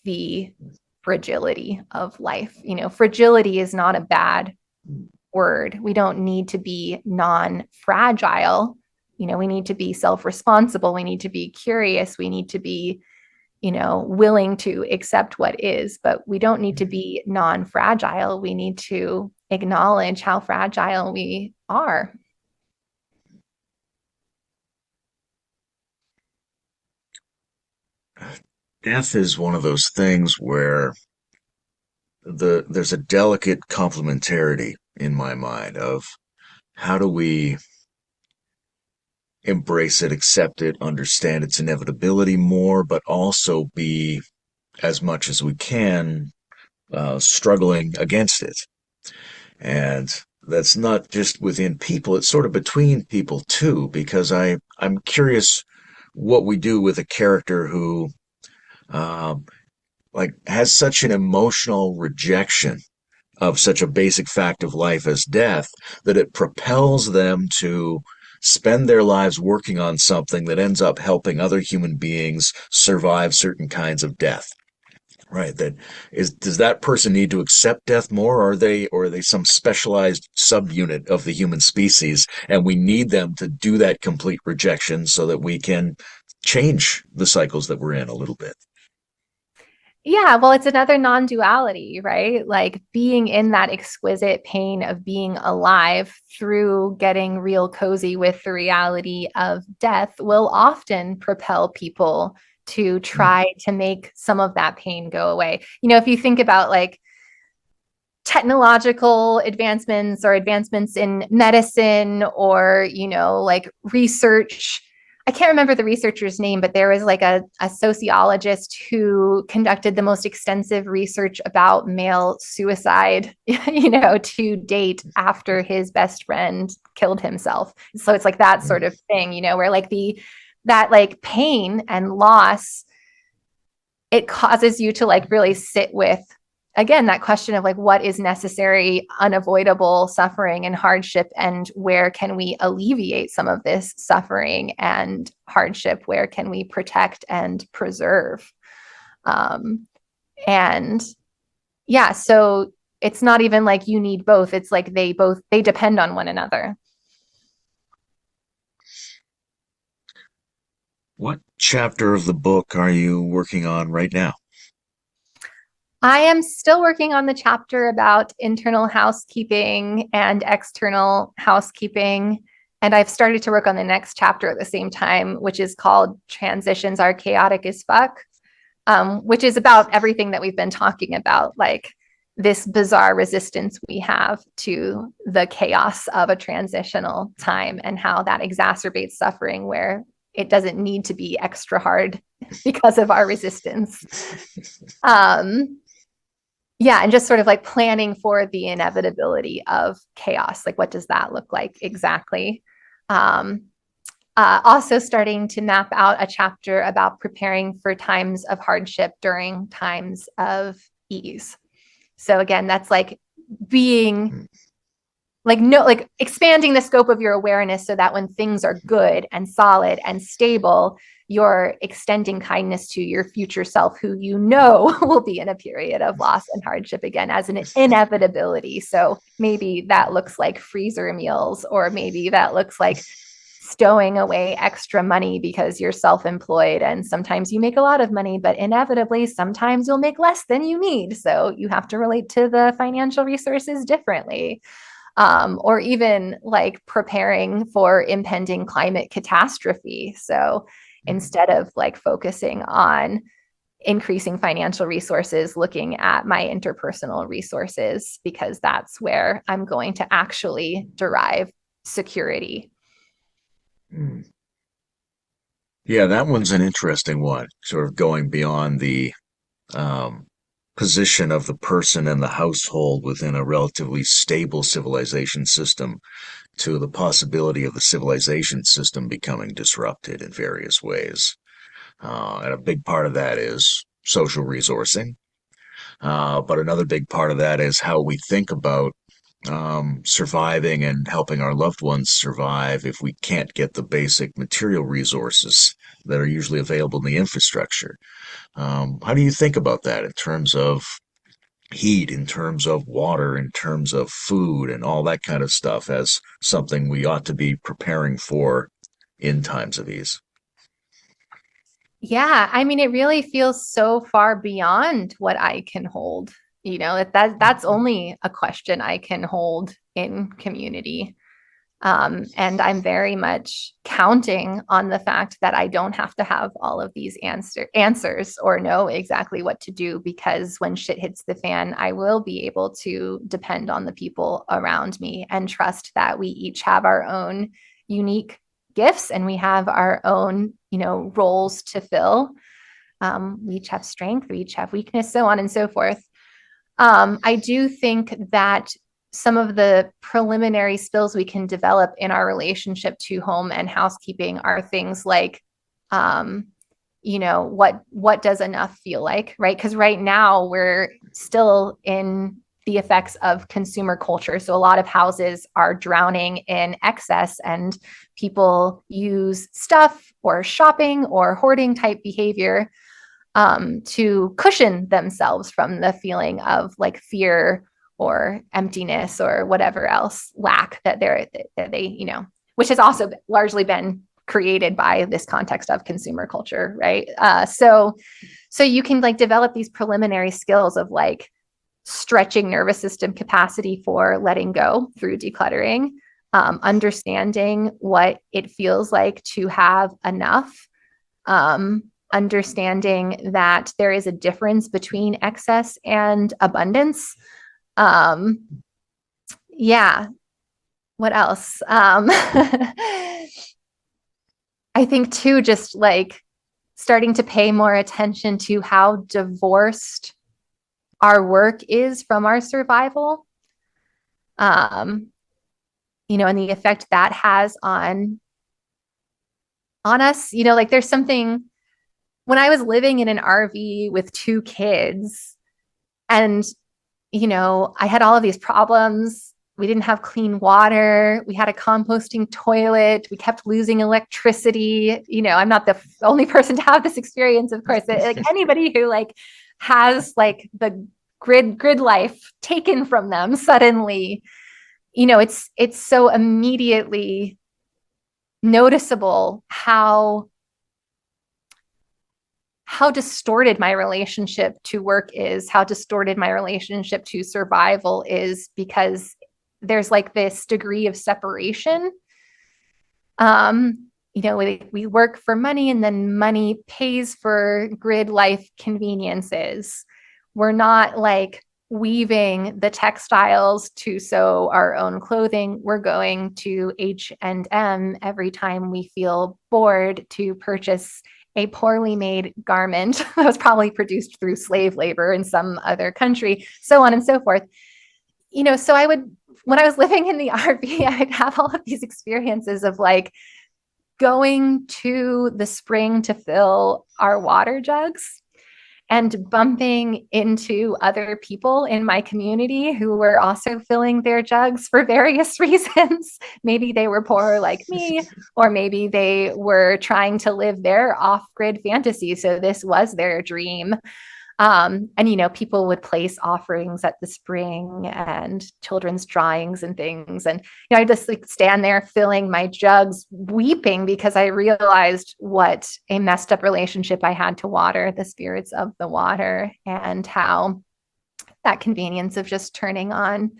B: the fragility of life. Fragility is not a bad word. We don't need to be non-fragile. We need to be self-responsible. We need to be curious. We need to be, willing to accept what is, but we don't need to be non-fragile. We need to acknowledge how fragile we are.
A: Death is one of those things where there's a delicate complementarity in my mind of how do we embrace it, accept it, understand its inevitability more, but also be, as much as we can, struggling against it. And that's not just within people, it's sort of between people too, because I'm curious what we do with a character who like has such an emotional rejection of such a basic fact of life as death that it propels them to spend their lives working on something that ends up helping other human beings survive certain kinds of death. Right. That is, does that person need to accept death more, or are they some specialized subunit of the human species, and we need them to do that complete rejection so that we can change the cycles that we're in a little bit?
B: Yeah, well, it's another non-duality, right? Like being in that exquisite pain of being alive through getting real cozy with the reality of death will often propel people to
A: Mm,
B: try to make some of that pain go away. If you think about like technological advancements or advancements in medicine or, like research. I can't remember the researcher's name, but there was like a sociologist who conducted the most extensive research about male suicide, to date after his best friend killed himself. So it's like that
A: mm,
B: sort of thing, where like that like pain and loss, it causes you to like really sit with, again, that question of like what is necessary, unavoidable suffering and hardship, and where can we alleviate some of this suffering and hardship? Where can we protect and preserve? And yeah, so it's not even like you need both. It's like they depend on one another.
A: What chapter of the book are you working on right now?
B: I am still working on the chapter about internal housekeeping and external housekeeping. And I've started to work on the next chapter at the same time, which is called Transitions Are Chaotic as Fuck, which is about everything that we've been talking about, like this bizarre resistance we have to the chaos of a transitional time and how that exacerbates suffering where it doesn't need to be extra hard because of our resistance. Um, yeah, and just sort of like planning for the inevitability of chaos. Like, what does that look like exactly? Um, Also, starting to map out a chapter about preparing for times of hardship during times of ease. So, again, that's like being
A: Mm,
B: like no like expanding the scope of your awareness so that when things are good and solid and stable, you're extending kindness to your future self who will be in a period of loss and hardship again as an inevitability. So maybe that looks like freezer meals, or maybe that looks like stowing away extra money because you're self-employed and sometimes you make a lot of money, but inevitably sometimes you'll make less than you need, so you have to relate to the financial resources differently. Or even like preparing for impending climate catastrophe. So
A: mm,
B: instead of like focusing on increasing financial resources, looking at my interpersonal resources, because that's where I'm going to actually derive security.
A: mm. Yeah, that one's an interesting one, sort of going beyond the um, position of the person and the household within a relatively stable civilization system to the possibility of the civilization system becoming disrupted in various ways. And a big part of that is social resourcing. But another big part of that is how we think about surviving and helping our loved ones survive if we can't get the basic material resources that are usually available in the infrastructure. How do you think about that in terms of heat, in terms of water, in terms of food, and all that kind of stuff as something we ought to be preparing for in times of ease?
B: Yeah, I mean, it really feels so far beyond what I can hold. That's only a question I can hold in community. And I'm very much counting on the fact that I don't have to have all of these answers or know exactly what to do, because when shit hits the fan, I will be able to depend on the people around me and trust that we each have our own unique gifts and we have our own, roles to fill. We each have strength, we each have weakness, so on and so forth. I do think that some of the preliminary skills we can develop in our relationship to home and housekeeping are things like, um, what does enough feel like, right? Because right now we're still in the effects of consumer culture. So a lot of houses are drowning in excess, and people use stuff or shopping or hoarding type behavior to cushion themselves from the feeling of like fear or emptiness or whatever else lack that they, which has also largely been created by this context of consumer culture, right? So you can like develop these preliminary skills of like stretching nervous system capacity for letting go through decluttering, understanding what it feels like to have enough, understanding that there is a difference between excess and abundance. Yeah. What else? I think too, just like starting to pay more attention to how divorced our work is from our survival. And the effect that has on us, like there's something when I was living in an RV with 2 kids and, I had all of these problems. We didn't have clean water. We had a composting toilet. We kept losing electricity. I'm not the only person to have this experience, of course. Like anybody who like has like the grid life taken from them suddenly, it's so immediately noticeable how distorted my relationship to work is, how distorted my relationship to survival is, because there's like this degree of separation. We work for money and then money pays for grid life conveniences. We're not like weaving the textiles to sew our own clothing. We're going to H&M every time we feel bored to purchase a poorly made garment that was probably produced through slave labor in some other country, so on and so forth. So when I was living in the RV, I'd have all of these experiences of like going to the spring to fill our water jugs and bumping into other people in my community who were also filling their jugs for various reasons. Maybe they were poor like me, or maybe they were trying to live their off-grid fantasy. So this was their dream. And people would place offerings at the spring and children's drawings and things. And I just like stand there filling my jugs, weeping because I realized what a messed up relationship I had to water, the spirits of the water, and how that convenience of just turning on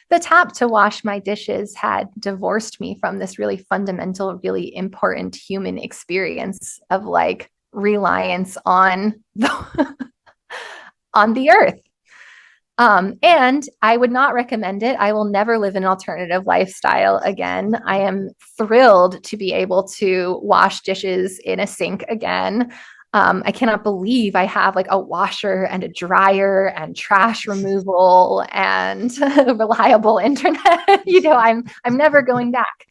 B: the tap to wash my dishes had divorced me from this really fundamental, really important human experience of like reliance on the earth. And I would not recommend it. I will never live an alternative lifestyle again. I am thrilled to be able to wash dishes in a sink again. I cannot believe I have like a washer and a dryer and trash removal and reliable internet. I'm never going back.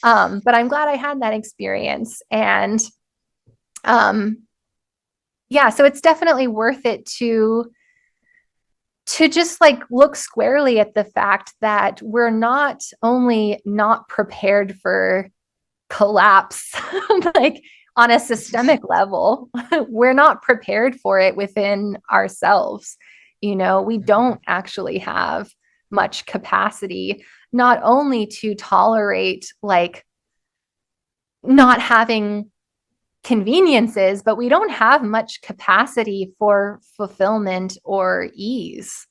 B: But I'm glad I had that experience. And so it's definitely worth it to just like look squarely at the fact that we're not only not prepared for collapse, like on a systemic level, we're not prepared for it within ourselves. We don't actually have much capacity, not only to tolerate like not having conveniences, but we don't have much capacity for fulfillment or ease.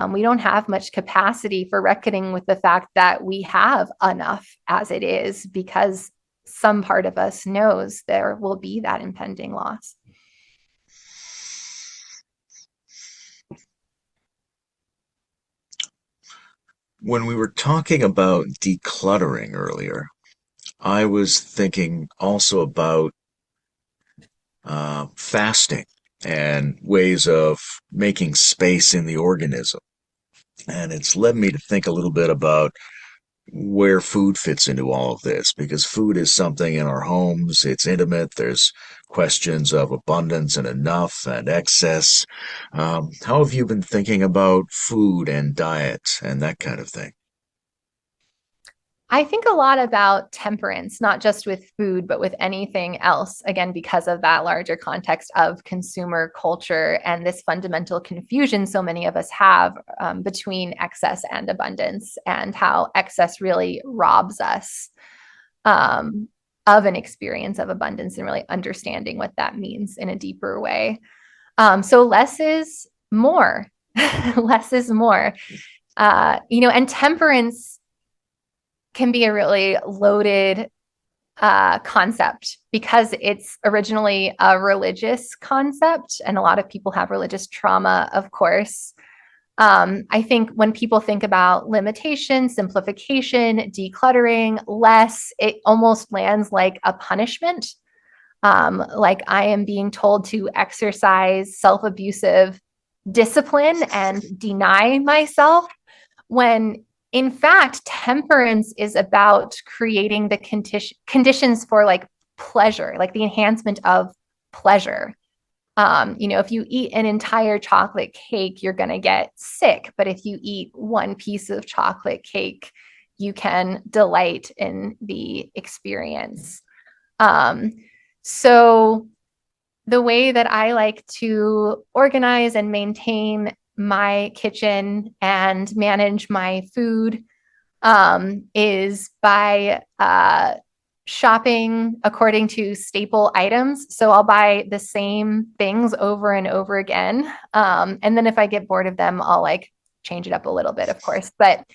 B: We don't have much capacity for reckoning with the fact that we have enough as it is, because some part of us knows there will be that impending loss.
A: When we were talking about decluttering earlier, I was thinking also about fasting and ways of making space in the organism. And it's led me to think a little bit about where food fits into all of this, because food is something in our homes. It's intimate. There's questions of abundance and enough and excess. How have you been thinking about food and diet and that kind of thing?
B: I think a lot about temperance, not just with food, but with anything else, again, because of that larger context of consumer culture and this fundamental confusion so many of us have between excess and abundance, and how excess really robs us um, of an experience of abundance and really understanding what that means in a deeper way. So less is more. Less is more. And temperance can be a really loaded concept because it's originally a religious concept, and a lot of people have religious trauma, of course. I think when people think about limitation, simplification, decluttering, less, it almost lands like a punishment. Like I am being told to exercise self-abusive discipline and deny myself, when in fact, temperance is about creating the conditions for like pleasure, like the enhancement of pleasure. If you eat an entire chocolate cake, you're going to get sick. But if you eat one piece of chocolate cake, you can delight in the experience. So the way that I like to organize and maintain my kitchen and manage my food is by shopping according to staple items. So I'll buy the same things over and over again. And then if I get bored of them, I'll like change it up a little bit, of course. But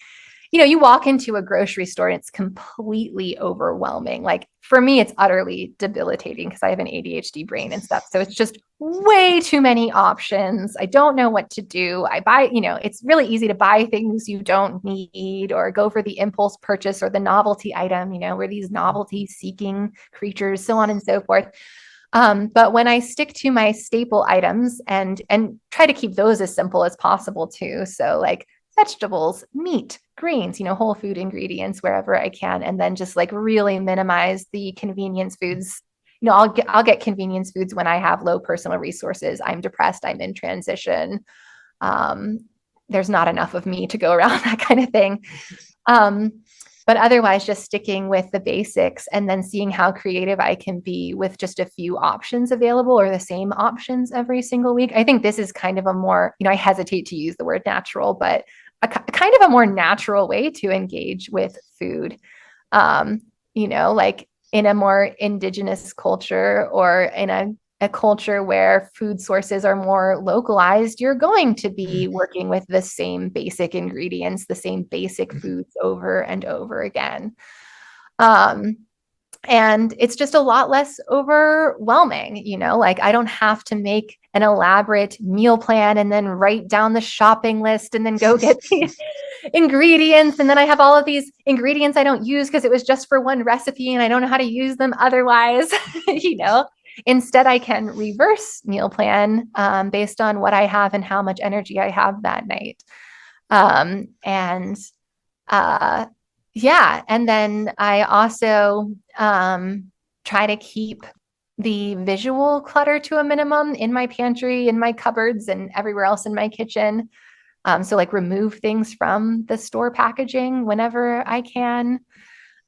B: you walk into a grocery store and it's completely overwhelming. Like for me, it's utterly debilitating because I have an ADHD brain and stuff. So it's just way too many options. I don't know what to do. I buy, it's really easy to buy things you don't need or go for the impulse purchase or the novelty item, we're these novelty seeking creatures, so on and so forth. But when I stick to my staple items and try to keep those as simple as possible too. So like vegetables, meat, greens, whole food ingredients wherever I can, and then just like really minimize the convenience foods. I'll get convenience foods when I have low personal resources. I'm depressed. I'm in transition. There's not enough of me to go around, that kind of thing. But otherwise, just sticking with the basics and then seeing how creative I can be with just a few options available or the same options every single week. I think this is kind of a more, I hesitate to use the word natural, but a kind of a more natural way to engage with food. Like in a more indigenous culture or in a culture where food sources are more localized, you're going to be working with the same basic ingredients, the same basic foods over and over again. And it's just a lot less overwhelming, like I don't have to make an elaborate meal plan and then write down the shopping list and then go get the ingredients. And then I have all of these ingredients I don't use because it was just for one recipe and I don't know how to use them otherwise, Instead, I can reverse meal plan based on what I have and how much energy I have that night. And then I also try to keep the visual clutter to a minimum in my pantry, in my cupboards, and everywhere else in my kitchen. So like remove things from the store packaging whenever I can.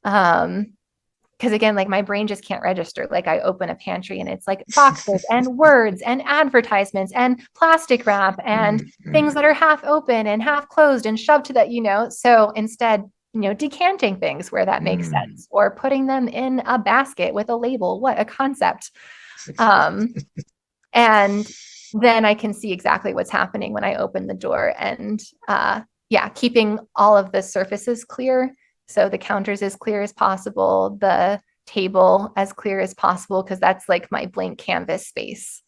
B: Because again, like my brain just can't register. Like I open a pantry and it's like boxes and words and advertisements and plastic wrap and things that are half open and half closed and shoved to that, So instead, decanting things where that makes sense, or putting them in a basket with a label. What a concept. And then I can see exactly what's happening when I open the door, and keeping all of the surfaces clear. So the counters as clear as possible, the table as clear as possible, because that's like my blank canvas space.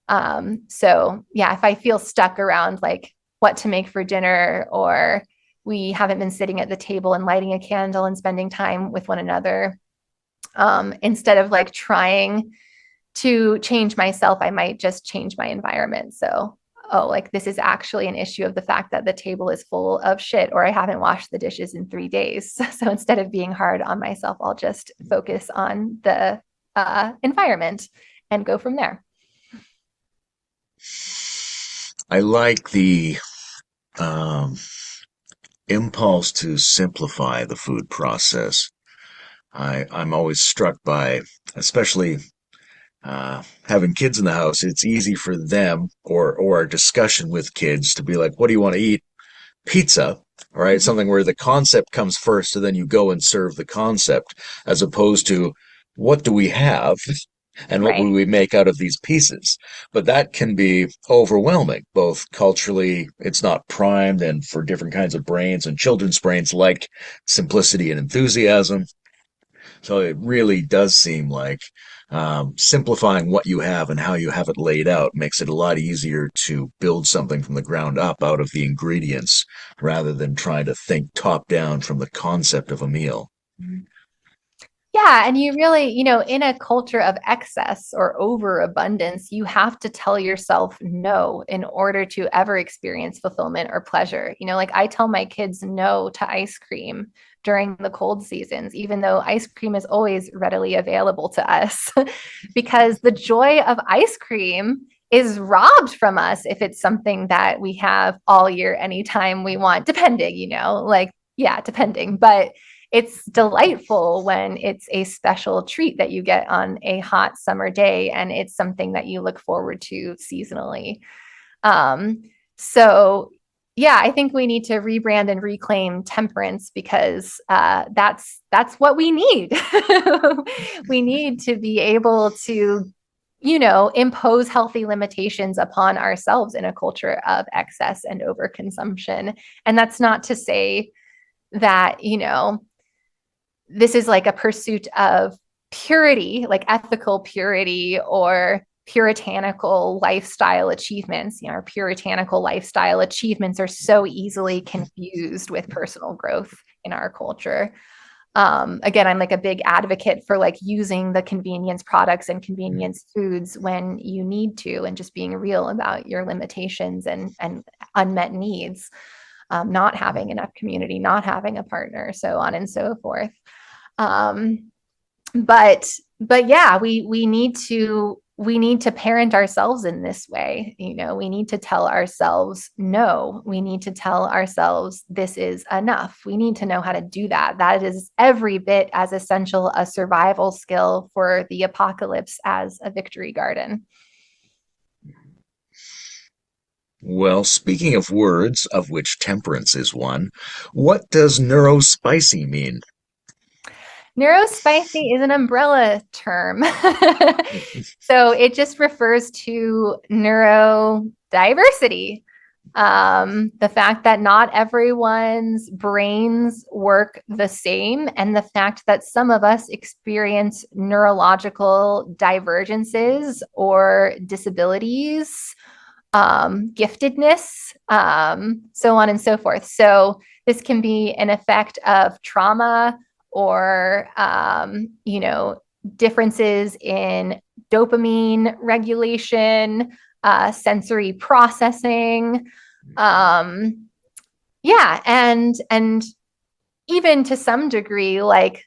B: If I feel stuck around like what to make for dinner, or we haven't been sitting at the table and lighting a candle and spending time with one another, instead of like trying to change myself, I might just change my environment. So like this is actually an issue of the fact that the table is full of shit, or I haven't washed the dishes in 3 days. So instead of being hard on myself, I'll just focus on the environment and go from there.
A: I like the um, impulse to simplify the food process. I'm always struck by, especially having kids in the house, it's easy for them or our discussion with kids to be like, what do you want to eat? Pizza, all right?
B: Mhm.
A: Something where the concept comes first and then you go and serve the concept, as opposed to what do we have and what
B: Right.
A: will we make out of these pieces? But that can be overwhelming, both culturally, it's not primed, and for different kinds of brains, and children's brains like simplicity and enthusiasm. So it really does seem like simplifying what you have and how you have it laid out makes it a lot easier to build something from the ground up out of the ingredients rather than trying to think top down from the concept of a meal.
B: Yeah, and you really, in a culture of excess or overabundance, you have to tell yourself no in order to ever experience fulfillment or pleasure. Like I tell my kids no to ice cream during the cold seasons, even though ice cream is always readily available to us, because the joy of ice cream is robbed from us if it's something that we have all year, anytime we want, depending, like, yeah, depending. But it's delightful when it's a special treat that you get on a hot summer day and it's something that you look forward to seasonally. Um, so yeah, I think we need to rebrand and reclaim temperance because that's what we need. We need to be able to, impose healthy limitations upon ourselves in a culture of excess and overconsumption. And that's not to say that, this is like a pursuit of purity, like ethical purity or puritanical lifestyle achievements. Our puritanical lifestyle achievements are so easily confused with personal growth in our culture. Again, I'm like a big advocate for like using the convenience products and convenience foods when you need to, and just being real about your limitations and unmet needs, not having enough community, not having a partner, so on and so forth. Um, but yeah, we need to parent ourselves in this way. We need to tell ourselves no. We need to tell ourselves this is enough. We need to know how to do that. That is every bit as essential a survival skill for the apocalypse as a victory garden.
A: Well, speaking of words, of which temperance is one, what does neurospicy mean?
B: Neurospicy is an umbrella term. So it just refers to neurodiversity. The fact that not everyone's brains work the same, and the fact that some of us experience neurological divergences or disabilities, giftedness, so on and so forth. So this can be an effect of trauma or, differences in dopamine regulation, sensory processing. Um, yeah, and even to some degree, like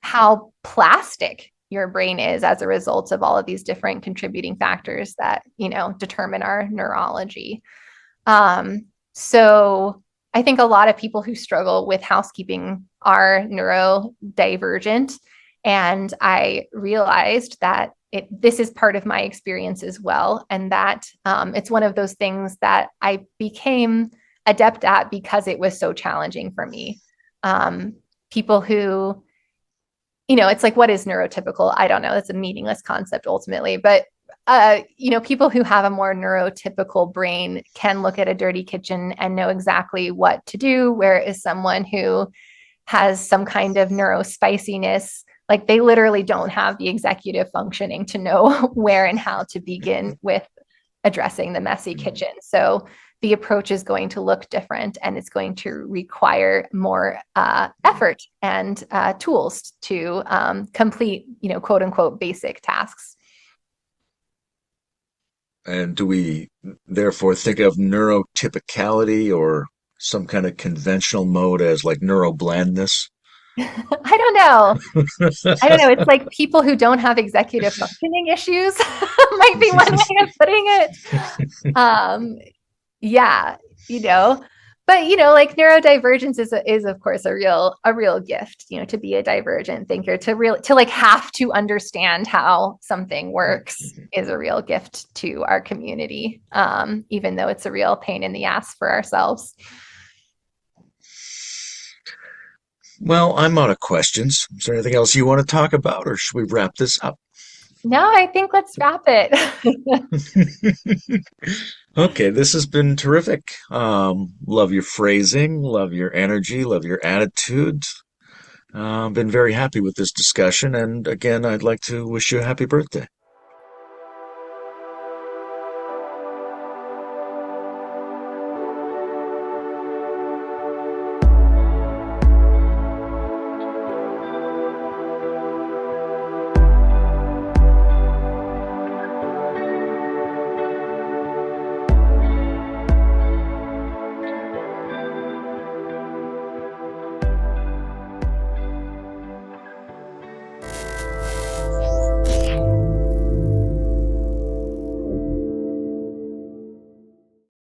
B: how plastic your brain is as a result of all of these different contributing factors that determine our neurology. So I think a lot of people who struggle with housekeeping are neurodivergent, and I realized that this is part of my experience as well, and that it's one of those things that I became adept at because it was so challenging for me. People who, it's like, what is neurotypical? I don't know. It's a meaningless concept ultimately, but people who have a more neurotypical brain can look at a dirty kitchen and know exactly what to do, whereas someone who has some kind of neurospiciness, like they literally don't have the executive functioning to know where and how to begin with addressing the messy kitchen. So the approach is going to look different, and it's going to require more effort and tools to complete, quote unquote, basic tasks.
A: And do we therefore think of neurotypicality or some kind of conventional mode as like neuroblandness?
B: I don't know. I don't know. It's like people who don't have executive functioning issues might be one way of putting it. Um, yeah, you know, but like neurodivergence is of course a real gift, to be a divergent thinker, to like have to understand how something works is a real gift to our community, even though it's a real pain in the ass for ourselves.
A: Well, I'm out of questions. Is there anything else you want to talk about, or should we wrap this up?
B: No, I think let's wrap it.
A: Okay, this has been terrific. Love your phrasing, love your energy, love your attitude. Been very happy with this discussion, and again, I'd like to wish you a happy birthday.